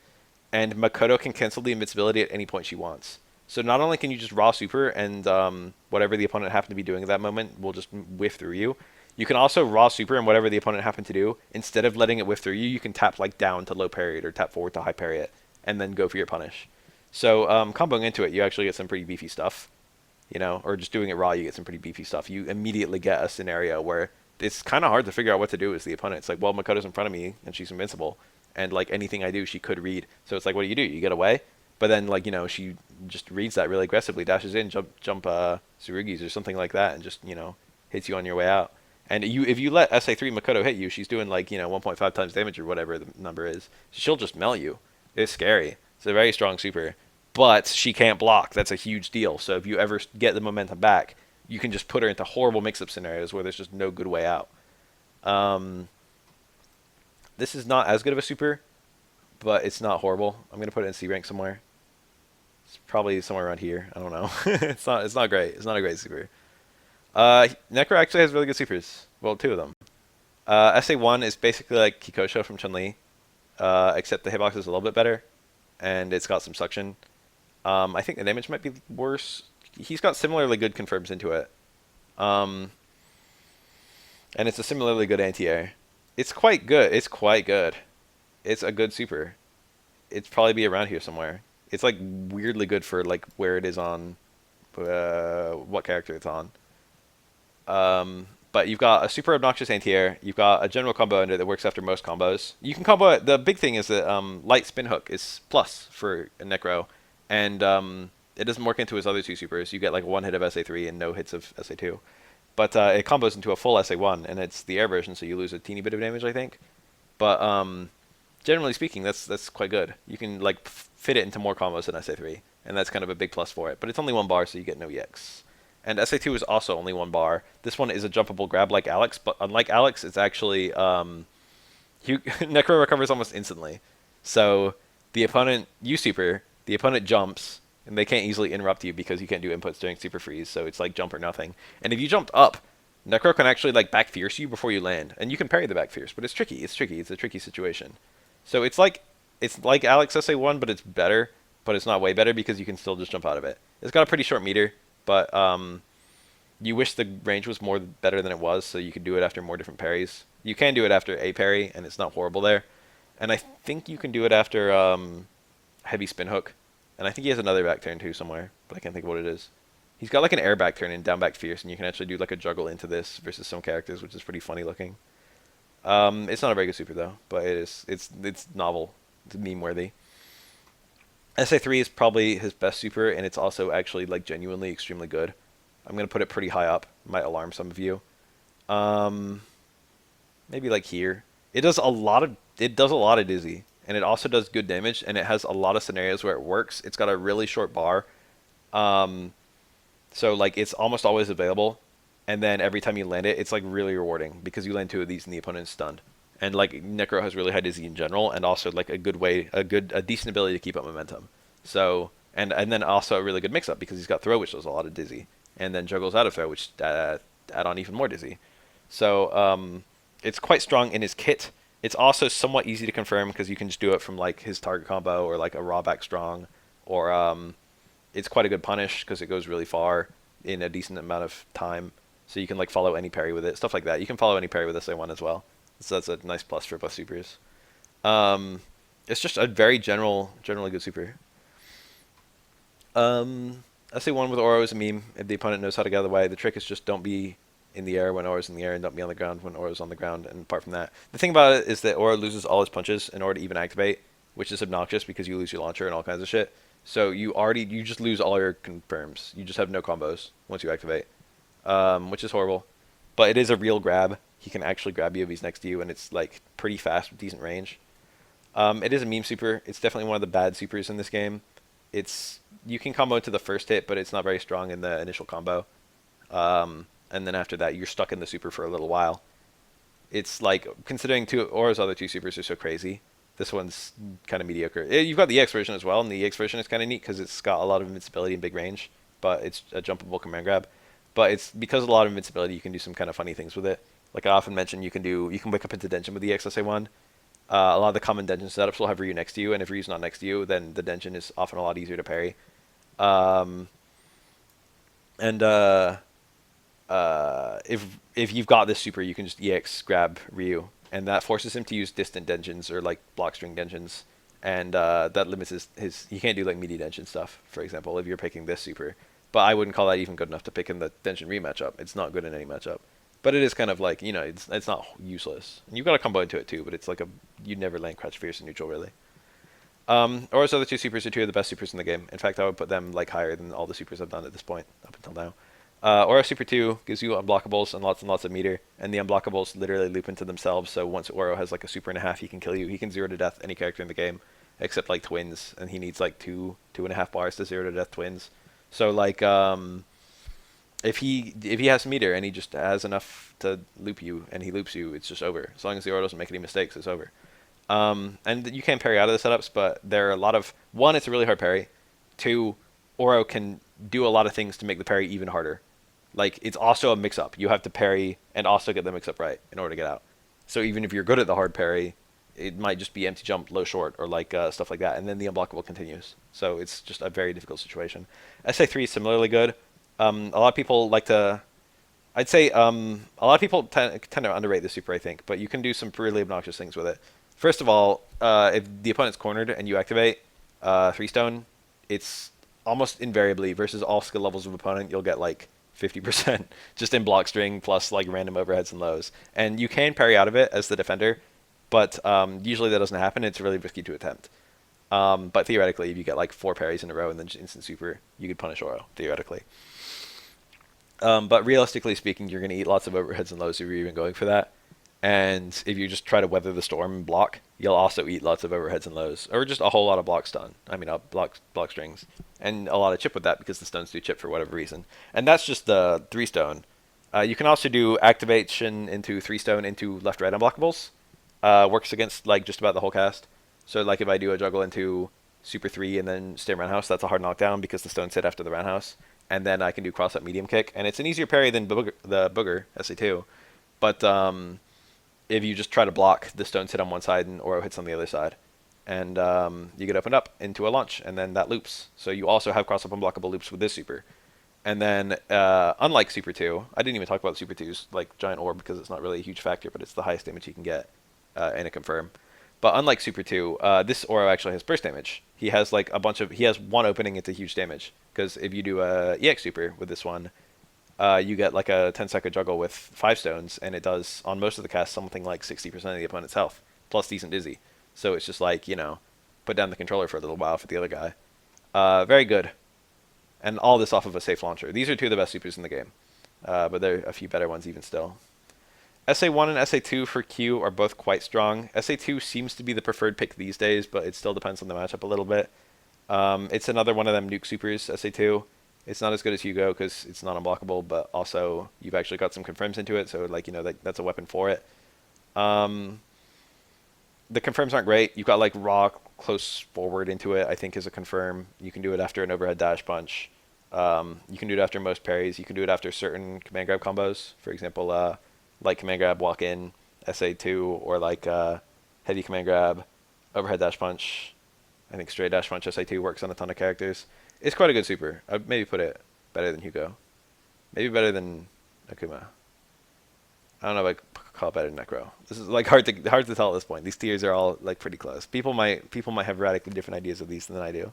and Makoto can cancel the invincibility at any point she wants. So not only can you just raw super, and whatever the opponent happened to be doing at that moment will just whiff through you, you can also raw super, and whatever the opponent happened to do, instead of letting it whiff through you, you can tap like down to low parry it, or tap forward to high parry it, and then go for your punish. So comboing into it, you actually get some pretty beefy stuff, or just doing it raw, you get some pretty beefy stuff. You immediately get a scenario where it's kind of hard to figure out what to do as the opponent. It's like, well, Makoto's in front of me, and she's invincible, and like anything I do, she could read. So it's like, what do? You get away, but then like she just reads that really aggressively, dashes in, jump Tsurugis or something like that, and just hits you on your way out. And if you let SA3 Makoto hit you, she's doing like 1.5 times damage or whatever the number is. She'll just melt you. It's scary. It's a very strong super, but she can't block. That's a huge deal. So if you ever get the momentum back, you can just put her into horrible mix-up scenarios where there's just no good way out. This is not as good of a super, but it's not horrible. I'm gonna put it in C rank somewhere. It's probably somewhere around here. I don't know. It's not great. It's not a great super. Necro actually has really good supers. Well, 2 of them. SA1 is basically like Kikosho from Chun-li, except the hitbox is a little bit better, and it's got some suction. I think the damage might be worse. He's got similarly good confirms into it. And it's a similarly good anti-air. It's quite good. It's quite good. It's a good super. It'd probably be around here somewhere. It's like weirdly good for like where it is on what character it's on. But you've got a super obnoxious anti-air. You've got a general combo under that works after most combos. You can combo it. The big thing is that light spin hook is plus for a Necro, and it doesn't work into his other two supers. You get like one hit of SA3 and no hits of SA2. But it combos into a full SA1, and it's the air version, so you lose a teeny bit of damage, I think. But generally speaking, that's quite good. You can like fit it into more combos than SA3, and that's kind of a big plus for it. But it's only one bar, so you get no EX. And SA2 is also only one bar. This one is a jumpable grab like Alex, but unlike Alex, it's actually Necro recovers almost instantly. So the opponent, you super, the opponent jumps, and they can't easily interrupt you because you can't do inputs during super freeze, so it's like jump or nothing. And if you jumped up, Necro can actually like back fierce you before you land, and you can parry the back fierce, but it's tricky. It's tricky. It's a tricky situation. So it's like Alex SA1, but it's better, but it's not way better because you can still just jump out of it. It's got a pretty short meter, but you wish the range was better than it was, so you could do it after more different parries. You can do it after a parry, and it's not horrible there. And I think you can do it after heavy spin hook. And I think he has another back turn too somewhere, but I can't think of what it is. He's got like an air back turn and down back fierce, and you can actually do like a juggle into this versus some characters, which is pretty funny looking. It's not a very good super though, but it's novel. It's meme worthy. SA3 is probably his best super, and it's also actually like genuinely extremely good. I'm gonna put it pretty high up. Might alarm some of you. Maybe like here. It does a lot of dizzy, and it also does good damage, and it has a lot of scenarios where it works. It's got a really short bar, so like it's almost always available, and then every time you land it, it's like really rewarding because you land two of these and the opponent is stunned. And like Necro has really high dizzy in general, and also like a decent ability to keep up momentum. So and then also a really good mix up because he's got throw, which does a lot of dizzy, and then juggles out of throw, which add on even more dizzy. So it's quite strong in his kit. It's also somewhat easy to confirm because you can just do it from like his target combo or like a raw back strong, or it's quite a good punish because it goes really far in a decent amount of time. So you can like follow any parry with it, stuff like that. You can follow any parry with SA1 as well. So that's a nice plus for both supers. It's just a very generally good super. SA1 with Oro is a meme. If the opponent knows how to get out of the way, the trick is just don't be in the air when Oro's in the air, and don't be on the ground when Oro's on the ground. And apart from that, the thing about it is that Oro loses all his punches in order to even activate, which is obnoxious because you lose your launcher and all kinds of shit. So you just lose all your confirms. You just have no combos once you activate, which is horrible. But it is a real grab. He can actually grab you if he's next to you, and it's like pretty fast with decent range. It is a meme super. It's definitely one of the bad supers in this game. You can combo into the first hit, but it's not very strong in the initial combo. And then after that, you're stuck in the super for a little while. It's like, considering Oro's other two supers are so crazy, this one's kind of mediocre. You've got the EX version as well, and the EX version is kind of neat because it's got a lot of invincibility and big range, but it's a jumpable command grab. But it's because of a lot of invincibility, you can do some kind of funny things with it. Like I often mention, you can wake up into Denshin with the XSA1. A lot of the common Denshin setups will have Ryu next to you, and if Ryu's not next to you, then the Denshin is often a lot easier to parry. If you've got this super, you can just EX grab Ryu, and that forces him to use distant Denshins or like block string Denshins, and that limits his. He can't do like meaty Denshin stuff, for example, if you're picking this super. But I wouldn't call that even good enough to pick in the Denshin Ryu matchup. It's not good in any matchup. But it is kind of like, it's not useless. And you've got a combo into it too, but it's like you'd never land Crouch Fierce in neutral really. Oro's other two supers are two of the best supers in the game. In fact, I would put them like higher than all the supers I've done at this point up until now. Oro Super 2 gives you unblockables and lots of meter, and the unblockables literally loop into themselves, so once Oro has like a super and a half, he can kill you. He can 0 to death any character in the game, except like twins, and he needs like 2.5 bars to 0 to death twins. So like, if he has meter and he just has enough to loop you, and he loops you, it's just over. As long as the Oro doesn't make any mistakes, it's over. And you can parry out of the setups, but there are a lot of... One, it's a really hard parry. Two, Oro can do a lot of things to make the parry even harder. Like, it's also a mix-up. You have to parry and also get the mix-up right in order to get out. So even if you're good at the hard parry, it might just be empty jump, low short, or like stuff like that, and then the unblockable continues. So it's just a very difficult situation. SA3 is similarly good. A lot of people like to... I'd say a lot of people tend to underrate the super, I think, but you can do some really obnoxious things with it. First of all, if the opponent's cornered and you activate 3-stone, it's almost invariably, versus all skill levels of opponent, you'll get like 50% just in block string plus like random overheads and lows. And you can parry out of it as the defender, but usually that doesn't happen. It's really risky to attempt. But theoretically, if you get like 4 parries in a row and then instant super, you could punish Oro, theoretically. But realistically speaking, you're going to eat lots of overheads and lows if you're even going for that. And if you just try to weather the storm and block, you'll also eat lots of overheads and lows, or just a whole lot of block stun. I mean, block strings, and a lot of chip with that because the stones do chip for whatever reason. And that's just the 3 stone. You can also do activation into 3 stone into left right unblockables. Works against like just about the whole cast. So like if I do a juggle into super 3 and then stay roundhouse, that's a hard knockdown because the stones hit after the roundhouse. And then I can do cross up medium kick, and it's an easier parry than the booger SA2. But if you just try to block, the stones hit on one side and Oro hits on the other side. And you get opened up into a launch, and then that loops. So you also have cross-up unblockable loops with this super. And then, unlike Super 2, I didn't even talk about Super 2's like Giant Orb because it's not really a huge factor, but it's the highest damage you can get in a confirm. But unlike Super 2, this Oro actually has burst damage. He has like he has one opening into huge damage. Because if you do a EX super with this one, you get like a 10-second juggle with 5 stones, and it does, on most of the cast, something like 60% of the opponent's health, plus decent dizzy. So it's just like, put down the controller for a little while for the other guy. Very good. And all this off of a safe launcher. These are 2 of the best supers in the game. But there are a few better ones even still. SA1 and SA2 for Q are both quite strong. SA2 seems to be the preferred pick these days, but it still depends on the matchup a little bit. It's another one of them nuke supers, SA2. It's not as good as Hugo because it's not unblockable, but also you've actually got some confirms into it, so like that's a weapon for it. The confirms aren't great. You've got like raw close forward into it, I think is a confirm. You can do it after an overhead dash punch. You can do it after most parries. You can do it after certain command grab combos. For example, like command grab walk in SA2, or like heavy command grab overhead dash punch. I think straight dash punch SA2 works on a ton of characters. It's quite a good super. I'd maybe put it better than Hugo. Maybe better than Akuma. I don't know if I call it better than Necro. This is like hard to tell at this point. These tiers are all like pretty close. People might have radically different ideas of these than I do.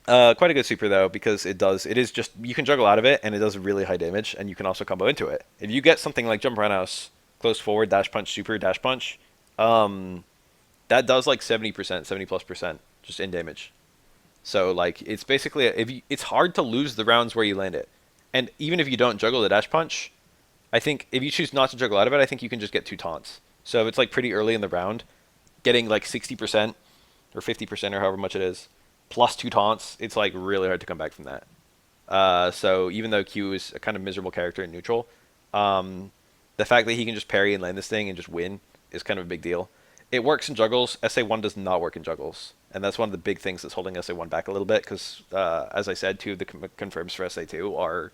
Quite a good super though, because it is just, you can juggle out of it and it does really high damage, and you can also combo into it. If you get something like jump roundhouse, close forward, dash punch, super, dash punch, that does like 70%, 70+% just in damage. So like it's basically it's hard to lose the rounds where you land it. And even if you don't juggle the dash punch, I think if you choose not to juggle out of it, I think you can just get 2 taunts. So if it's like pretty early in the round, getting like 60% or 50% or however much it is, plus 2 taunts, it's like really hard to come back from that. So even though Q is a kind of miserable character in neutral, the fact that he can just parry and land this thing and just win is kind of a big deal. It works in juggles. SA1 does not work in juggles. And that's one of the big things that's holding SA1 back a little bit, because, as I said, 2 of the confirms for SA2 are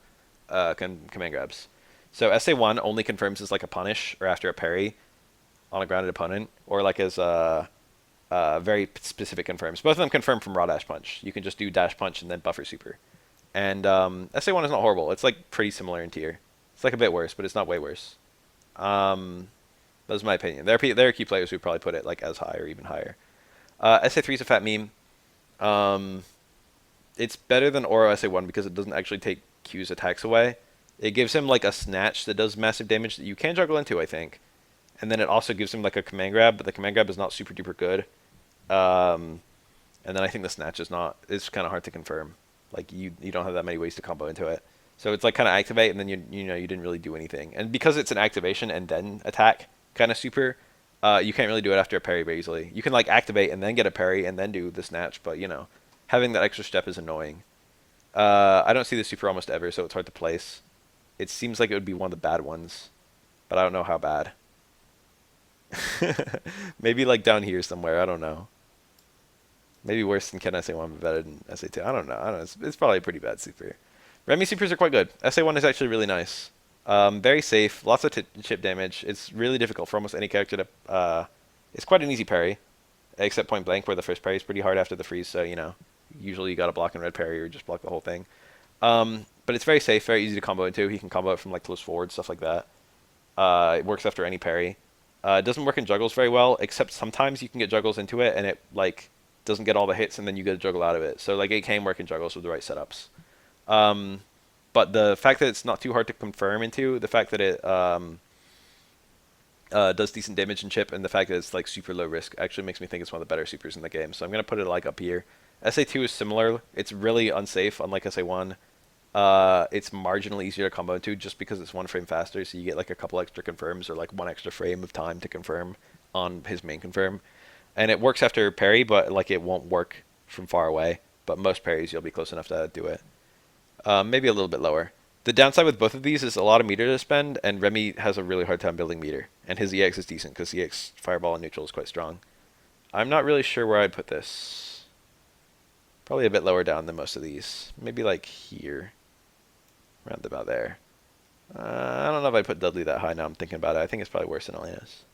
command grabs. So SA1 only confirms as like a punish or after a parry on a grounded opponent, or like as very specific confirms. Both of them confirm from raw dash punch. You can just do dash punch and then buffer super. And SA1 is not horrible. It's like pretty similar in tier. It's like a bit worse, but it's not way worse. That's my opinion. There are key players who probably put it like as high or even higher. SA3 is a fat meme. It's better than Oro SA1 because it doesn't actually take Q's attacks away. It gives him like a snatch that does massive damage that you can juggle into, I think. And then it also gives him like a command grab, but the command grab is not super duper good. And then I think the snatch is not. It's kind of hard to confirm. Like you don't have that many ways to combo into it. So it's like kind of activate, and then you didn't really do anything. And because it's an activation and then attack kind of super, you can't really do it after a parry very easily. You can like activate and then get a parry and then do the snatch, but having that extra step is annoying. I don't see the super almost ever, so it's hard to place. It seems like it would be one of the bad ones, but I don't know how bad. Maybe like down here somewhere. I don't know. Maybe worse than Ken SA1, but better than SA2. I don't know. It's probably a pretty bad super. Remy supers are quite good. SA1 is actually really nice. Very safe. Lots of chip damage. It's really difficult for almost any character to... it's quite an easy parry, except point blank, where the first parry is pretty hard after the freeze, so, usually you got to block and red parry or just block the whole thing. But it's very safe, very easy to combo into. He can combo it from like close forward, stuff like that. It works after any parry. It doesn't work in juggles very well, except sometimes you can get juggles into it and it like doesn't get all the hits and then you get a juggle out of it. So like it can work in juggles with the right setups. But the fact that it's not too hard to confirm into, the fact that it does decent damage and chip, and the fact that it's like super low risk actually makes me think it's one of the better supers in the game. So I'm gonna put it like up here. SA2 is similar. It's really unsafe, unlike SA1. It's marginally easier to combo into just because it's 1 frame faster, so you get like a couple extra confirms or like 1 extra frame of time to confirm on his main confirm. And it works after parry, but like it won't work from far away. But most parries you'll be close enough to do it. Maybe a little bit lower. The downside with both of these is a lot of meter to spend, and Remy has a really hard time building meter. And his EX is decent because EX Fireball and Neutral is quite strong. I'm not really sure where I'd put this. Probably a bit lower down than most of these. Maybe like here. Around about there. I don't know if I'd put Dudley that high now I'm thinking about it. I think it's probably worse than Elena's.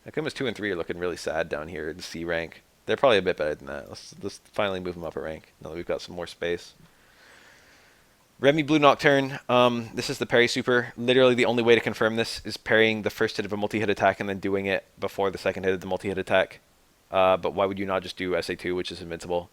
Akuma's 2 and 3 are looking really sad down here in C rank. They're probably a bit better than that. Let's finally move them up a rank now that we've got some more space. Remy Blue Nocturne. This is the parry super. Literally the only way to confirm this is parrying the first hit of a multi-hit attack and then doing it before the second hit of the multi-hit attack. But why would you not just do SA2, which is invincible?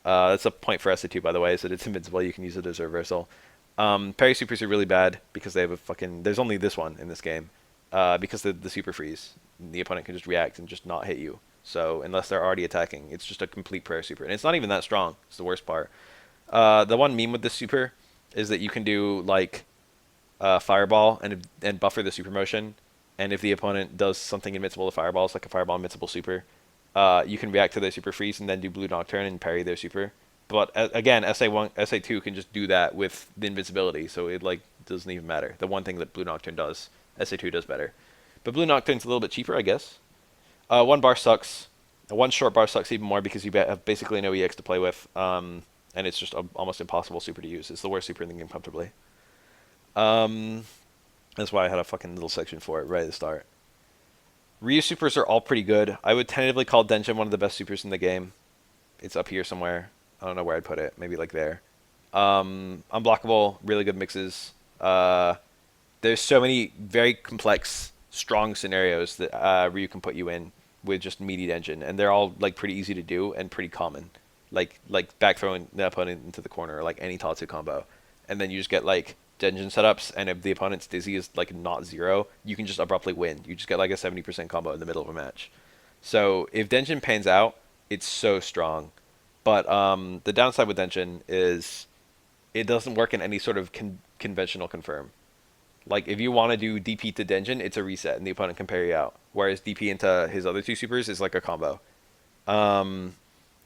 That's a point for SA2, by the way, is that it's invincible. You can use it as a reversal. Parry supers are really bad because they have a fucking... There's only this one in this game. Because the super freeze. The opponent can just react and just not hit you. So unless they're already attacking, it's just a complete parry super. And it's not even that strong. It's the worst part. The one meme with this super is that you can do like Fireball and buffer the super motion. And if the opponent does something invincible to Fireballs, like a Fireball invincible super, you can react to their super freeze and then do Blue Nocturne and parry their super. But again, SA1, SA2 can just do that with the invincibility, so it like doesn't even matter. The one thing that Blue Nocturne does, SA2 does better. But Blue Nocturne's a little bit cheaper, I guess. 1 bar sucks. 1 short bar sucks even more because you have basically no EX to play with, and it's just almost impossible super to use. It's the worst super in the game comfortably. That's why I had a fucking little section for it right at the start. Ryu supers are all pretty good. I would tentatively call Denjin one of the best supers in the game. It's up here somewhere. I don't know where I'd put it. Maybe like there. Unblockable, really good mixes. There's so many very complex, strong scenarios that Ryu can put you in with just meaty Denjin, and they're all like pretty easy to do and pretty common. Like back throwing the opponent into the corner, or like any Tatsu combo, and then you just get like Denjin setups, and if the opponent's dizzy is like not 0, you can just abruptly win. You just get like a 70% combo in the middle of a match. So if Denjin pans out, it's so strong. But the downside with Denjin is it doesn't work in any sort of conventional confirm. Like, if you want to do DP to Denjin, it's a reset, and the opponent can parry out. Whereas DP into his other 2 supers is like a combo.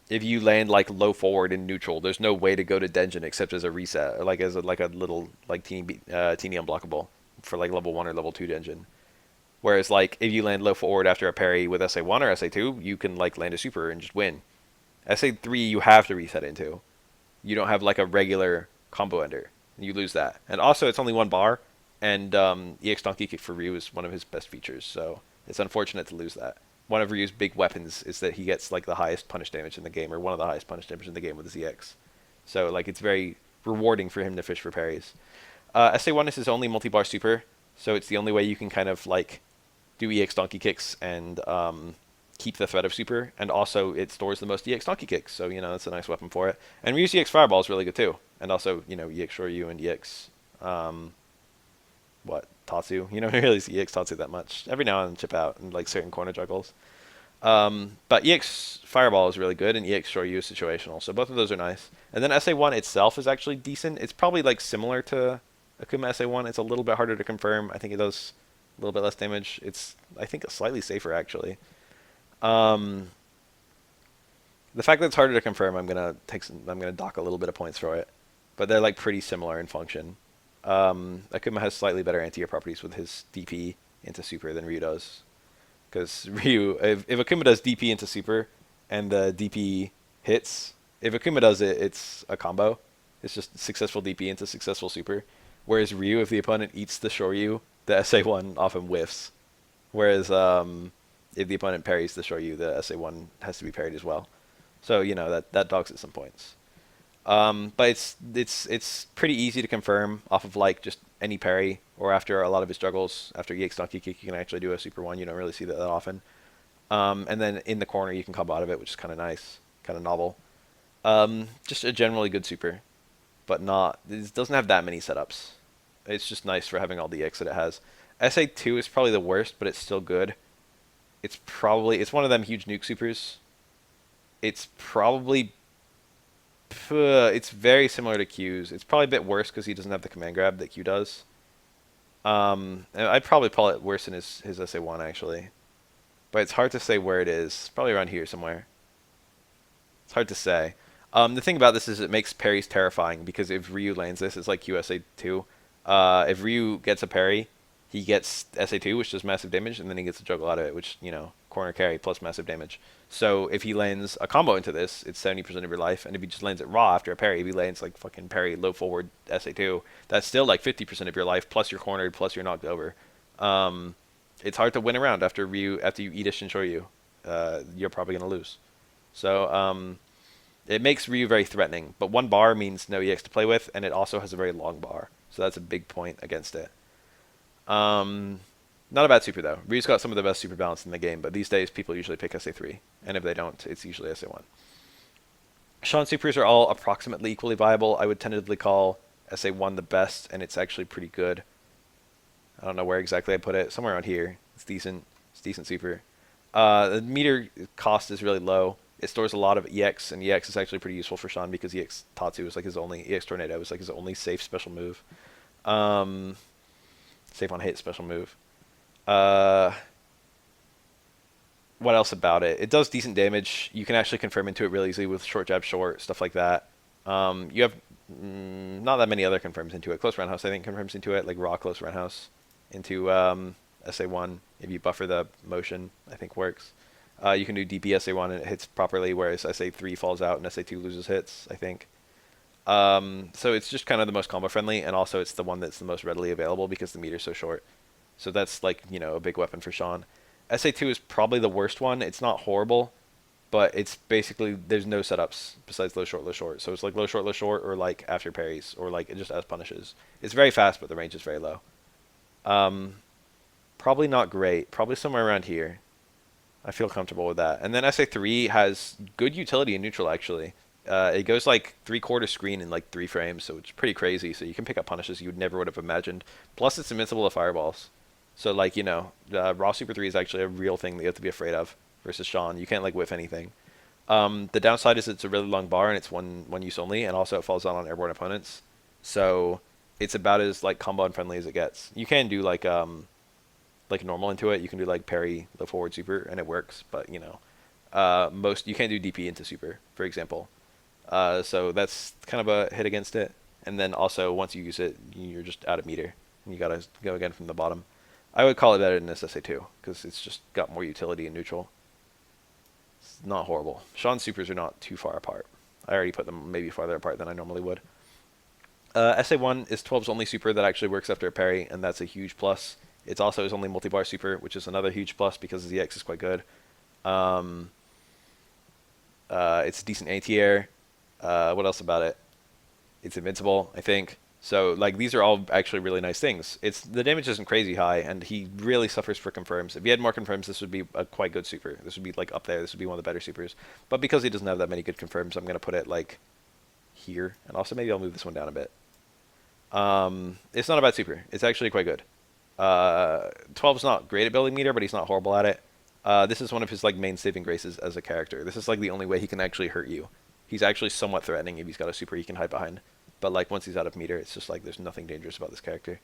If you land like low forward in neutral, there's no way to go to Denjin except as a reset, or like as a little like teeny unblockable for like level 1 or level 2 Denjin. Whereas like if you land low forward after a parry with SA1 or SA2, you can like land a super and just win. SA3 you have to reset into. You don't have like a regular combo ender. You lose that. And also it's only 1 bar, and EX Donkey Kick for Ryu is one of his best features, so it's unfortunate to lose that. One of Ryu's big weapons is that he gets like the highest punish damage in the game, or one of the highest punish damage in the game with his EX. So like it's very rewarding for him to fish for parries. SA1 is his only multi-bar super, so it's the only way you can kind of like do EX Donkey Kicks and keep the threat of super, and also it stores the most EX Donkey Kicks, so you know that's a nice weapon for it. And Ryu's EX Fireball is really good too, and also you know EX Shoryu and EX Tatsu. You don't really see EX Tatsu that much. Every now and then chip out in like certain corner juggles. But EX Fireball is really good, and EX Shoryu is situational, so both of those are nice. And then SA1 itself is actually decent. It's probably like similar to Akuma SA1. It's a little bit harder to confirm. I think it does a little bit less damage. It's I think slightly safer actually. The fact that it's harder to confirm, I'm gonna dock a little bit of points for it, but they're like pretty similar in function. Akuma has slightly better anti-air properties with his DP into super than Ryu does, because Ryu, if Akuma does DP into super, and the DP hits, if Akuma does it, it's a combo. It's just successful DP into successful super. Whereas Ryu, if the opponent eats the Shoryu, the SA1 often whiffs. Whereas if the opponent parries the Shoryu, the SA1 has to be parried as well. So you know that dogs at some points. But it's pretty easy to confirm off of like just any parry, or after a lot of his struggles. After EX Donkey Kick, you can actually do a super 1. You don't really see that often. And then in the corner, you can combo out of it, which is kind of nice, kind of novel. Just a generally good super. but not. It doesn't have that many setups. It's just nice for having all the EX that it has. SA2 is probably the worst, but it's still good. It's one of them huge nuke supers. It's probably it's very similar to Q's. It's probably a bit worse because he doesn't have the command grab that Q does. And I'd probably call it worse than his SA1 actually, but it's hard to say where it is. Probably around here somewhere. It's hard to say. The thing about this is it makes parries terrifying because if Ryu lands this, it's like QSA2. If Ryu gets a parry, he gets SA2, which does massive damage, and then he gets a juggle out of it, which, corner carry plus massive damage. So if he lands a combo into this, it's 70% of your life, and if he just lands it raw after a parry, if he lands like fucking parry low forward SA2, that's still like 50% of your life, plus you're cornered, plus you're knocked over. It's hard to win around after you eat a Shinshoryu. You're probably going to lose. So it makes Ryu very threatening, but one bar means no EX to play with, and it also has a very long bar. So that's a big point against it. Not a bad super though. Ryu's got some of the best super balance in the game, but these days people usually pick SA3, and if they don't, it's usually SA1. Sean supers are all approximately equally viable. I would tentatively call SA1 the best, and it's actually pretty good. I don't know where exactly I put it. Somewhere around here. It's decent. It's decent super. The meter cost is really low. It stores a lot of EX, and EX is actually pretty useful for Sean because EX Tatsu is like his only EX Tornado is like his only safe special move. Safe on hit special move. What else about it? It does decent damage. You can actually confirm into it really easily with short jab short, stuff like that. You have not that many other confirms into it. Close roundhouse, I think, confirms into it, like raw close roundhouse into SA1. If you buffer the motion, I think works. You can do DP SA1 and it hits properly, whereas SA3 falls out and SA2 loses hits, I think. So it's just kind of the most combo friendly, and also it's the one that's the most readily available because the meter's so short. So that's like, a big weapon for Sean. SA2 is probably the worst one. It's not horrible, but it's basically, there's no setups besides low, short. So it's like low, short, or like after parries, or like it just as punishes. It's very fast, but the range is very low. Probably not great. Probably somewhere around here. I feel comfortable with that. And then SA3 has good utility in neutral, actually. It goes like 3/4 screen in like 3 frames, so it's pretty crazy. So you can pick up punishes you never would have imagined. Plus, it's invincible to fireballs. So like, raw super 3 is actually a real thing that you have to be afraid of versus Sean. You can't like whiff anything. The downside is it's a really long bar and it's one use only, and also it falls down on airborne opponents. So it's about as like combo unfriendly as it gets. You can do like normal into it. You can do like parry low forward super and it works, but you can't do DP into super, for example. So that's kind of a hit against it. And then also once you use it, you're just out of meter and you gotta go again from the bottom. I would call it better than this SA2 because it's just got more utility in neutral. It's not horrible. Sean's supers are not too far apart. I already put them maybe farther apart than I normally would. SA1 is 12's only super that actually works after a parry, and that's a huge plus. It's also his only multi-bar super, which is another huge plus because his EX is quite good. It's a decent anti-air. What else about it? It's invincible, I think. So, like, these are all actually really nice things. The damage isn't crazy high, and he really suffers for confirms. If he had more confirms, this would be a quite good super. This would be, like, up there. This would be one of the better supers. But because he doesn't have that many good confirms, I'm going to put it, like, here. And also, maybe I'll move this one down a bit. It's not a bad super. It's actually quite good. 12's not great at building meter, but he's not horrible at it. This is one of his, like, main saving graces as a character. This is, like, the only way he can actually hurt you. He's actually somewhat threatening if he's got a super he can hide behind. But like once he's out of meter, it's just like there's nothing dangerous about this character.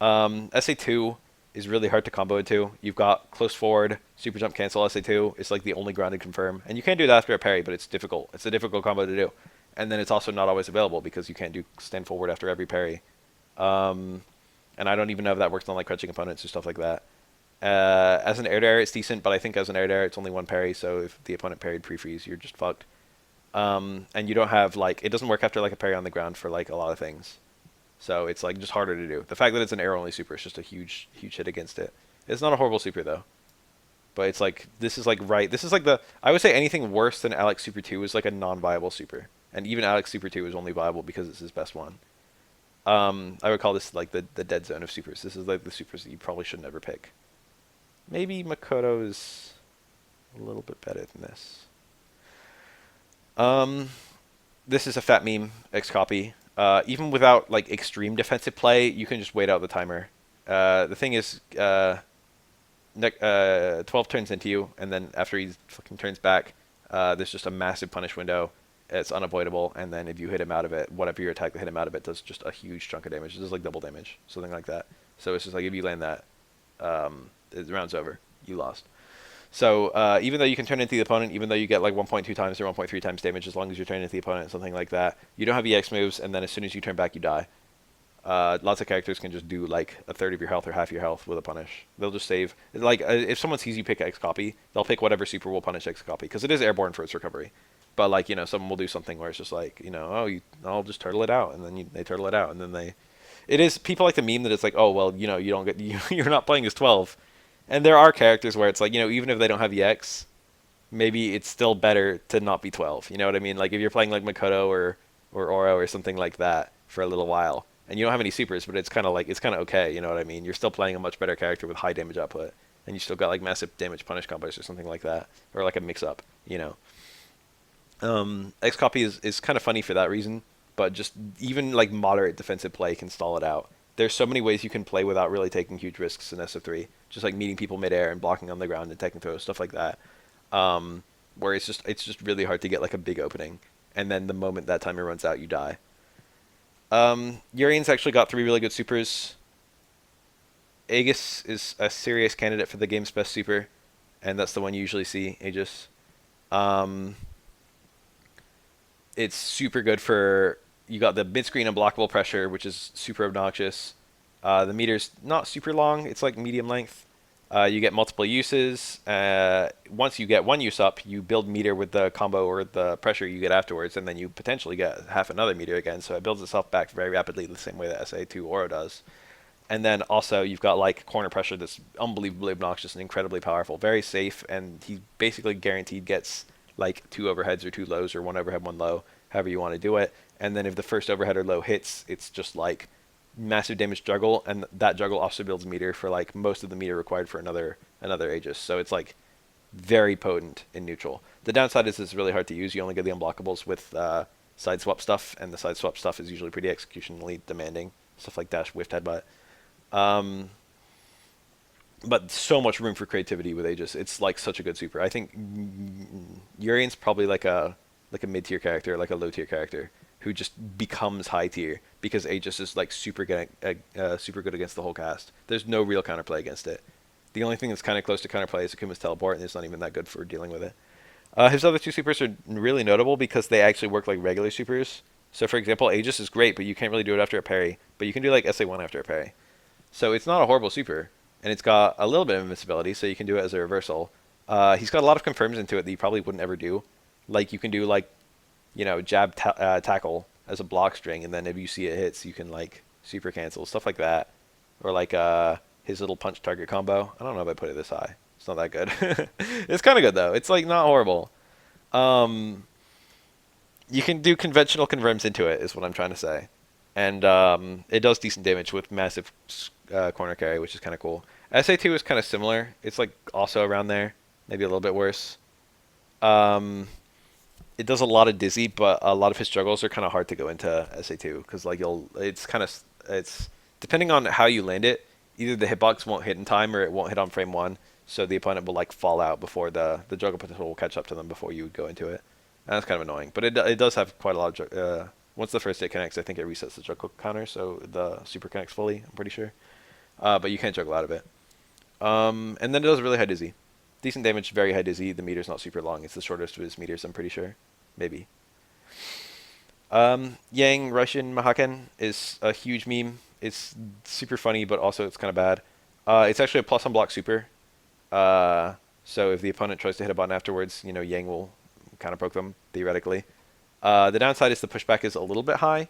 SA2 is really hard to combo into. You've got close forward, super jump cancel SA2. It's like the only grounded confirm. And you can do that after a parry, but it's difficult. It's a difficult combo to do. And then it's also not always available because you can't do stand forward after every parry. And I don't even know if that works on like crunching opponents or stuff like that. As an air-to-air, it's decent, but I think as an air-to-air, it's only one parry, so if the opponent parried pre-freeze, you're just fucked. And you don't have, like, it doesn't work after, like, a parry on the ground for, like, a lot of things. So it's, like, just harder to do. The fact that it's an air-only super is just a huge, huge hit against it. It's not a horrible super, though. But it's, like, this is, like, I would say anything worse than Alex Super 2 is, like, a non-viable super. And even Alex Super 2 is only viable because it's his best one. I would call this, like, the dead zone of supers. This is, like, the supers that you probably should never pick. Maybe Makoto is a little bit better than this. This is a fat meme X copy. Even without like extreme defensive play, you can just wait out the timer. The thing is, 12 turns into you, and then after he fucking turns back, there's just a massive punish window. It's unavoidable, and then if you hit him out of it, whatever your attack that hit him out of it does just a huge chunk of damage. It does like double damage, something like that. So it's just like if you land that, the round's over. You lost. So even though you can turn into the opponent, even though you get like 1.2 times or 1.3 times damage, as long as you're turning into the opponent, something like that, you don't have EX moves, and then as soon as you turn back, you die. Lots of characters can just do like a third of your health or half your health with a punish. They'll just save. Like if someone sees you pick X copy, they'll pick whatever super will punish X copy because it is airborne for its recovery. But like someone will do something where it's just like I'll just turtle it out, and then they turtle it out, and then they. It is people like to meme that it's like, oh well, you don't get you're not playing as 12, and there are characters where it's like even if they don't have EX, maybe it's still better to not be 12. You know what I mean? Like if you're playing like Makoto or Oro or something like that for a little while, and you don't have any supers, but it's kind of okay. You know what I mean? You're still playing a much better character with high damage output, and you still got like massive damage punish combos or something like that, or like a mix up. X copy is kind of funny for that reason, but just even like moderate defensive play can stall it out. There's so many ways you can play without really taking huge risks in SF3, just like meeting people midair and blocking on the ground and taking throws, stuff like that. Where it's just really hard to get like a big opening, and then the moment that timer runs out, you die. Urien's actually got 3 really good supers. Aegis is a serious candidate for the game's best super, and that's the one you usually see, Aegis. It's super good for, you got the mid-screen unblockable pressure, which is super obnoxious. The meter's not super long, it's like medium length. You get multiple uses. Once you get one use up, you build meter with the combo or the pressure you get afterwards, and then you potentially get half another meter again, so it builds itself back very rapidly the same way that SA2 Oro does. And then also you've got like corner pressure that's unbelievably obnoxious and incredibly powerful, very safe, and he basically guaranteed gets like 2 overheads or 2 lows or 1 overhead, 1 low, however you want to do it. And then if the first overhead or low hits, it's just like massive damage juggle, and that juggle also builds meter for like most of the meter required for another Aegis. So it's like very potent in neutral. The downside is it's really hard to use. You only get the unblockables with side swap stuff, and the side swap stuff is usually pretty executionally demanding. Stuff like dash, whiff, headbutt. But so much room for creativity with Aegis. It's like such a good super. I think Urien's probably like a mid-tier character, like a low-tier character, who just becomes high tier because Aegis is like super good against the whole cast. There's no real counterplay against it. The only thing that's kind of close to counterplay is Akuma's teleport, and it's not even that good for dealing with it. His other 2 supers are really notable because they actually work like regular supers. So for example, Aegis is great, but you can't really do it after a parry. But you can do like SA1 after a parry. So it's not a horrible super, and it's got a little bit of invincibility, so you can do it as a reversal. He's got a lot of confirms into it that you probably wouldn't ever do. Like you can do like, jab tackle as a block string, and then if you see it hits, you can like super cancel, stuff like that. Or like his little punch target combo. I don't know if I put it this high. It's not that good. It's kind of good though. It's like not horrible. You can do conventional confirms into it, is what I'm trying to say. And it does decent damage with massive corner carry, which is kind of cool. SA2 is kind of similar. It's like also around there, maybe a little bit worse. It does a lot of dizzy, but a lot of his struggles are kind of hard to go into SA2 because like it's depending on how you land it. Either the hitbox won't hit in time or it won't hit on frame 1, so the opponent will like fall out before the juggle potential will catch up to them before you go into it. And that's kind of annoying, but it does have quite a lot of once the first hit connects, I think it resets the juggle counter, so the super connects fully, I'm pretty sure. But you can't juggle out of it. And then it does really high dizzy. Decent damage, very high dizzy. The meter's not super long. It's the shortest of his meters, I'm pretty sure. Maybe. Yang Russian Mahaken is a huge meme. It's super funny, but also it's kind of bad. It's actually a plus on block super. So if the opponent tries to hit a button afterwards, Yang will kind of poke them, theoretically. The downside is the pushback is a little bit high.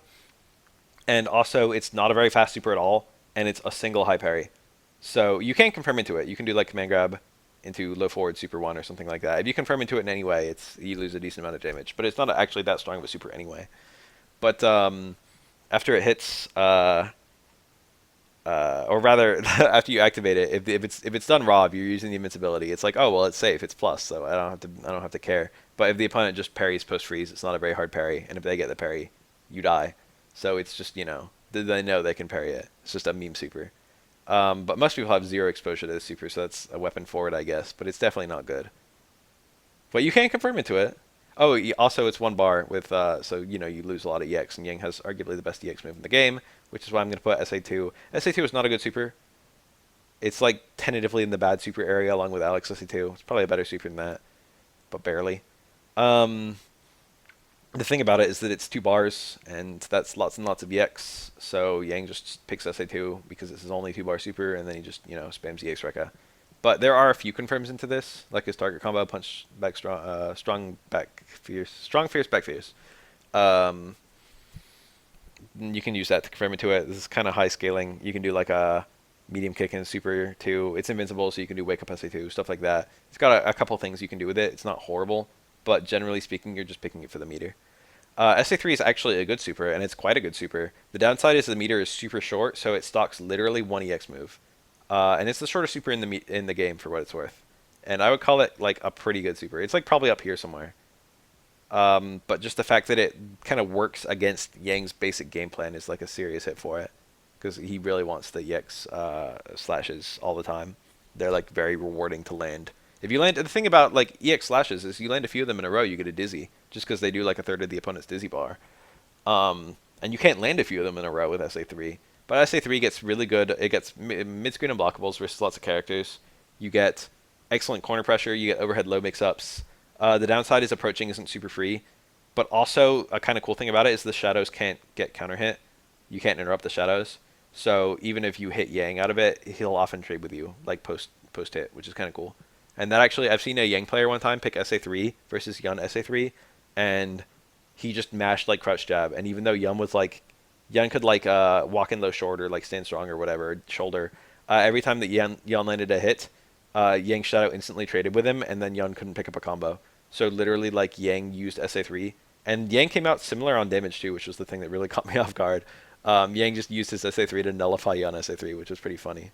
And also, it's not a very fast super at all, and it's a single high parry. So you can confirm into it. You can do like command grab into low forward super 1 or something like that. If you confirm into it in any way, you lose a decent amount of damage. But it's not actually that strong of a super anyway. But after it hits, or rather, after you activate it, if it's done raw, if you're using the invincibility, it's like, oh well, it's safe, it's plus, so I don't have to care. But if the opponent just parries post freeze, it's not a very hard parry, and if they get the parry, you die. So it's just, they know they can parry it. It's just a meme super. But most people have zero exposure to this super, so that's a weapon forward, I guess. But it's definitely not good. But you can confirm into it. Oh, also it's one bar with, so, you lose a lot of EX, and Yang has arguably the best EX move in the game, which is why I'm going to put SA2. SA2 is not a good super. It's like tentatively in the bad super area along with Alex SA2. It's probably a better super than that, but barely. The thing about it is that it's 2 bars, and that's lots and lots of EX, so Yang just picks SA2 because this is only 2-bar super, and then he just, spams EX Rekka. But there are a few confirms into this, like his target combo, punch back strong, strong back fierce, strong fierce back fierce. You can use that to confirm into it. This is kind of high scaling. You can do like a medium kick and super too. It's invincible, so you can do wake up SA2, stuff like that. It's got a couple things you can do with it. It's not horrible, but generally speaking, you're just picking it for the meter. SA3 is actually a good super, and it's quite a good super. The downside is the meter is super short, so it stocks literally 1 EX move. And it's the shortest super in the game for what it's worth. And I would call it like a pretty good super. It's like probably up here somewhere. But just the fact that it kind of works against Yang's basic game plan is like a serious hit for it. Because he really wants the EX slashes all the time. They're like very rewarding to land. If you land, the thing about like EX slashes is you land a few of them in a row, you get a dizzy. Just because they do like a third of the opponent's dizzy bar. And you can't land a few of them in a row with SA3. But SA3 gets really good. It gets mid-screen unblockables versus lots of characters. You get excellent corner pressure. You get overhead low mix-ups. The downside is approaching isn't super free. But also, a kind of cool thing about it is the shadows can't get counter hit. You can't interrupt the shadows. So even if you hit Yang out of it, he'll often trade with you, like post hit, which is kind of cool. And that actually, I've seen a Yang player one time pick SA3 versus Yun SA3, and he just mashed like crouch jab. And even though Yun was like, Yun could like walk in low short or like stand strong or whatever, shoulder, every time that Yun landed a hit, Yang Shadow instantly traded with him, and then Yun couldn't pick up a combo. So literally like Yang used SA3, and Yang came out similar on damage too, which was the thing that really caught me off guard. Yang just used his SA3 to nullify Yun SA3, which was pretty funny.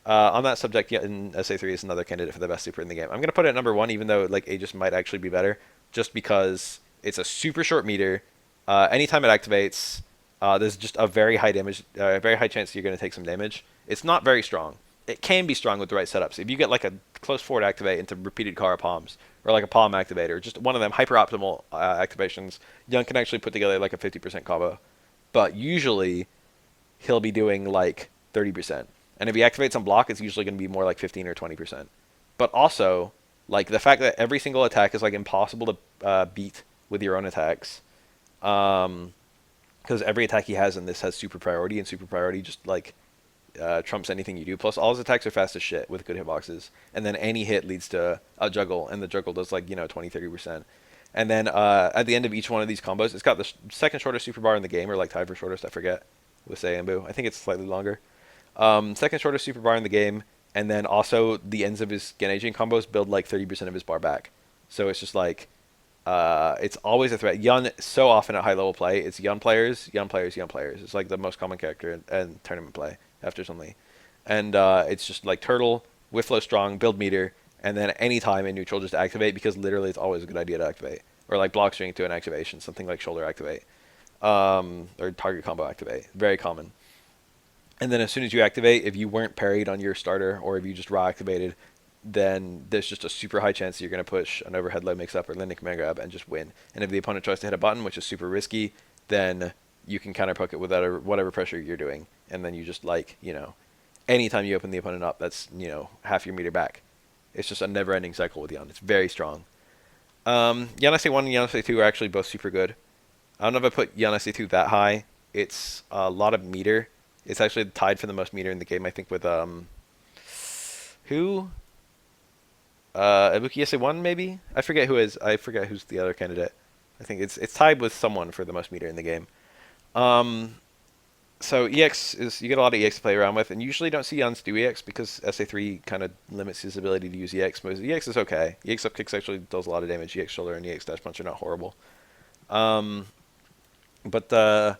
On that subject, Yun SA3 is another candidate for the best super in the game. I'm going to put it at number 1, even though like Aegis might actually be better, just because it's a super short meter. Anytime it activates, there's just a very high damage, very high chance you're going to take some damage. It's not very strong. It can be strong with the right setups. If you get like a close forward activate into repeated Kara palms, or like a palm activator, just one of them hyper optimal activations, Yun can actually put together like a 50% combo. But usually, he'll be doing like 30%. And if he activates on block, it's usually going to be more like 15 or 20%. But also, like the fact that every single attack is like impossible to beat with your own attacks. Because every attack he has in this has super priority, and super priority just like trumps anything you do. Plus, all his attacks are fast as shit with good hitboxes. And then any hit leads to a juggle, and the juggle does like, 20, 30%. And then at the end of each one of these combos, it's got the second shortest super bar in the game, or like tied for shortest, I forget, with Sayambu. I think it's slightly longer. Second shortest super bar in the game, and then also the ends of his Genaging combos build like 30% of his bar back. So it's just like, it's always a threat. Yun, so often at high level play, it's Yun players, Yun players, Yun players. It's like the most common character in tournament play after Chun-li. And it's just like Turtle, Whiff Flow Strong, build meter, and then anytime in neutral just activate, because literally it's always a good idea to activate. Or like block string to an activation, something like shoulder activate. Or target combo activate. Very common. And then as soon as you activate, if you weren't parried on your starter, or if you just raw activated, then there's just a super high chance that you're going to push an overhead low mix-up or landing command grab and just win. And if the opponent tries to hit a button, which is super risky, then you can counter poke it with whatever pressure you're doing. And then you just like, anytime you open the opponent up, that's, half your meter back. It's just a never-ending cycle with Yun. It's very strong. Yun SA1 and Yun SA2 are actually both super good. I don't know if I put Yun SA2 that high. It's a lot of meter. It's actually tied for the most meter in the game, I think, with, who? Ibuki SA1, maybe? I forget who's the other candidate. I think it's tied with someone for the most meter in the game. So EX is, you get a lot of EX to play around with, and usually don't see Yuns do EX because SA3 kind of limits his ability to use EX moves. EX is okay. EX up kicks actually does a lot of damage. EX shoulder and EX dash punch are not horrible. But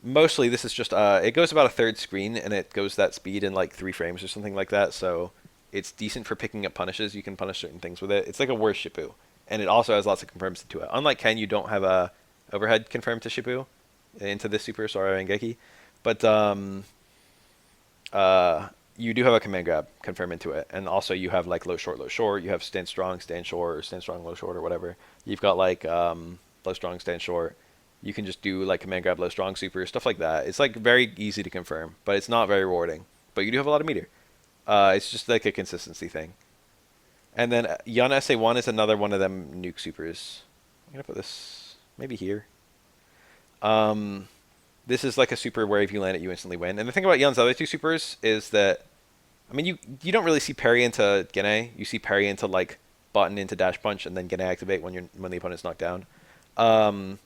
mostly this is just, it goes about a third screen, and it goes that speed in like 3 frames or something like that, so it's decent for picking up punishes. You can punish certain things with it. It's like a worse Shippu, and it also has lots of confirms to it. Unlike Ken, you don't have a overhead confirm to Shippu, into this super Sora and Geki. But you do have a command grab confirm into it, and also you have like low short low short. You have stand strong stand short or stand strong low short or whatever. You've got like low strong stand short. You can just do like command grab low strong super stuff like that. It's like very easy to confirm, but it's not very rewarding. But you do have a lot of meter. It's just like a consistency thing. And then Yun SA1 is another one of them nuke supers. I'm gonna put this maybe here. This is like a super where if you land it, you instantly win. And the thing about Yun's other two supers is that, I mean, you don't really see parry into Gene. You see parry into like button into dash punch, and then Gene activate when the opponent's knocked down. Um,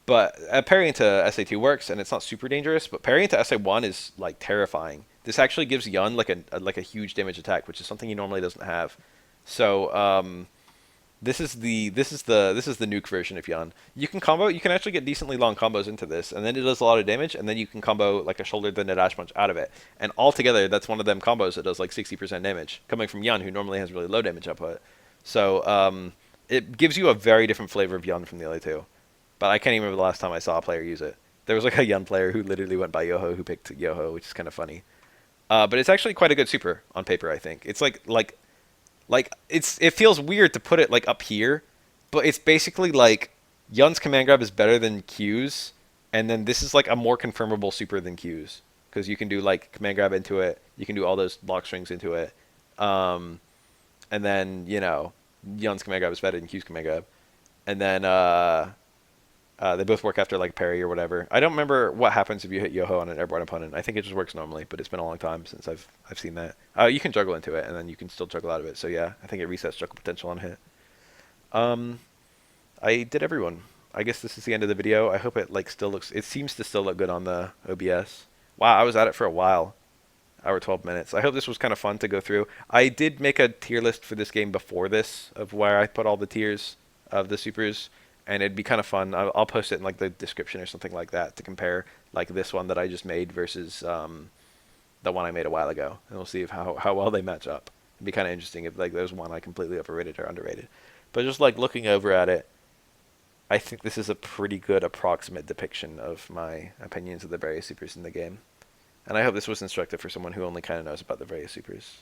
but parry into SA2 works, and it's not super dangerous. But parry into SA1 is like terrifying. This actually gives Yun like a huge damage attack, which is something he normally doesn't have. So this is the nuke version of Yun. You can combo. You can actually get decently long combos into this, and then it does a lot of damage, and then you can combo like a shoulder then a dash punch out of it, and altogether that's one of them combos that does like 60% damage coming from Yun, who normally has really low damage output. So it gives you a very different flavor of Yun from the other two. But I can't even remember the last time I saw a player use it. There was like a Yun player who literally went by Yoho who picked Yoho, which is kind of funny. But it's actually quite a good super on paper. I think it's like it feels weird to put it like up here, but it's basically like Yun's command grab is better than Q's, and then this is like a more confirmable super than Q's because you can do like command grab into it, you can do all those lock strings into it, and then Yun's command grab is better than Q's command grab, and then they both work after like parry or whatever. I don't remember what happens if you hit Yoho on an airborne opponent. I think it just works normally, but it's been a long time since I've seen that. You can juggle into it, and then you can still juggle out of it. So yeah, I think it resets juggle potential on hit. I did everyone. I guess this is the end of the video. I hope it like still looks. It seems to still look good on the OBS. Wow, I was at it for a while. Hour 12 minutes. I hope this was kind of fun to go through. I did make a tier list for this game before this of where I put all the tiers of the supers. And it'd be kind of fun. I'll post it in like the description or something like that to compare like this one that I just made versus the one I made a while ago, and we'll see if how well they match up. It'd be kind of interesting if like there's one I completely overrated or underrated. But just like looking over at it, I think this is a pretty good approximate depiction of my opinions of the various supers in the game. And I hope this was instructive for someone who only kind of knows about the various supers.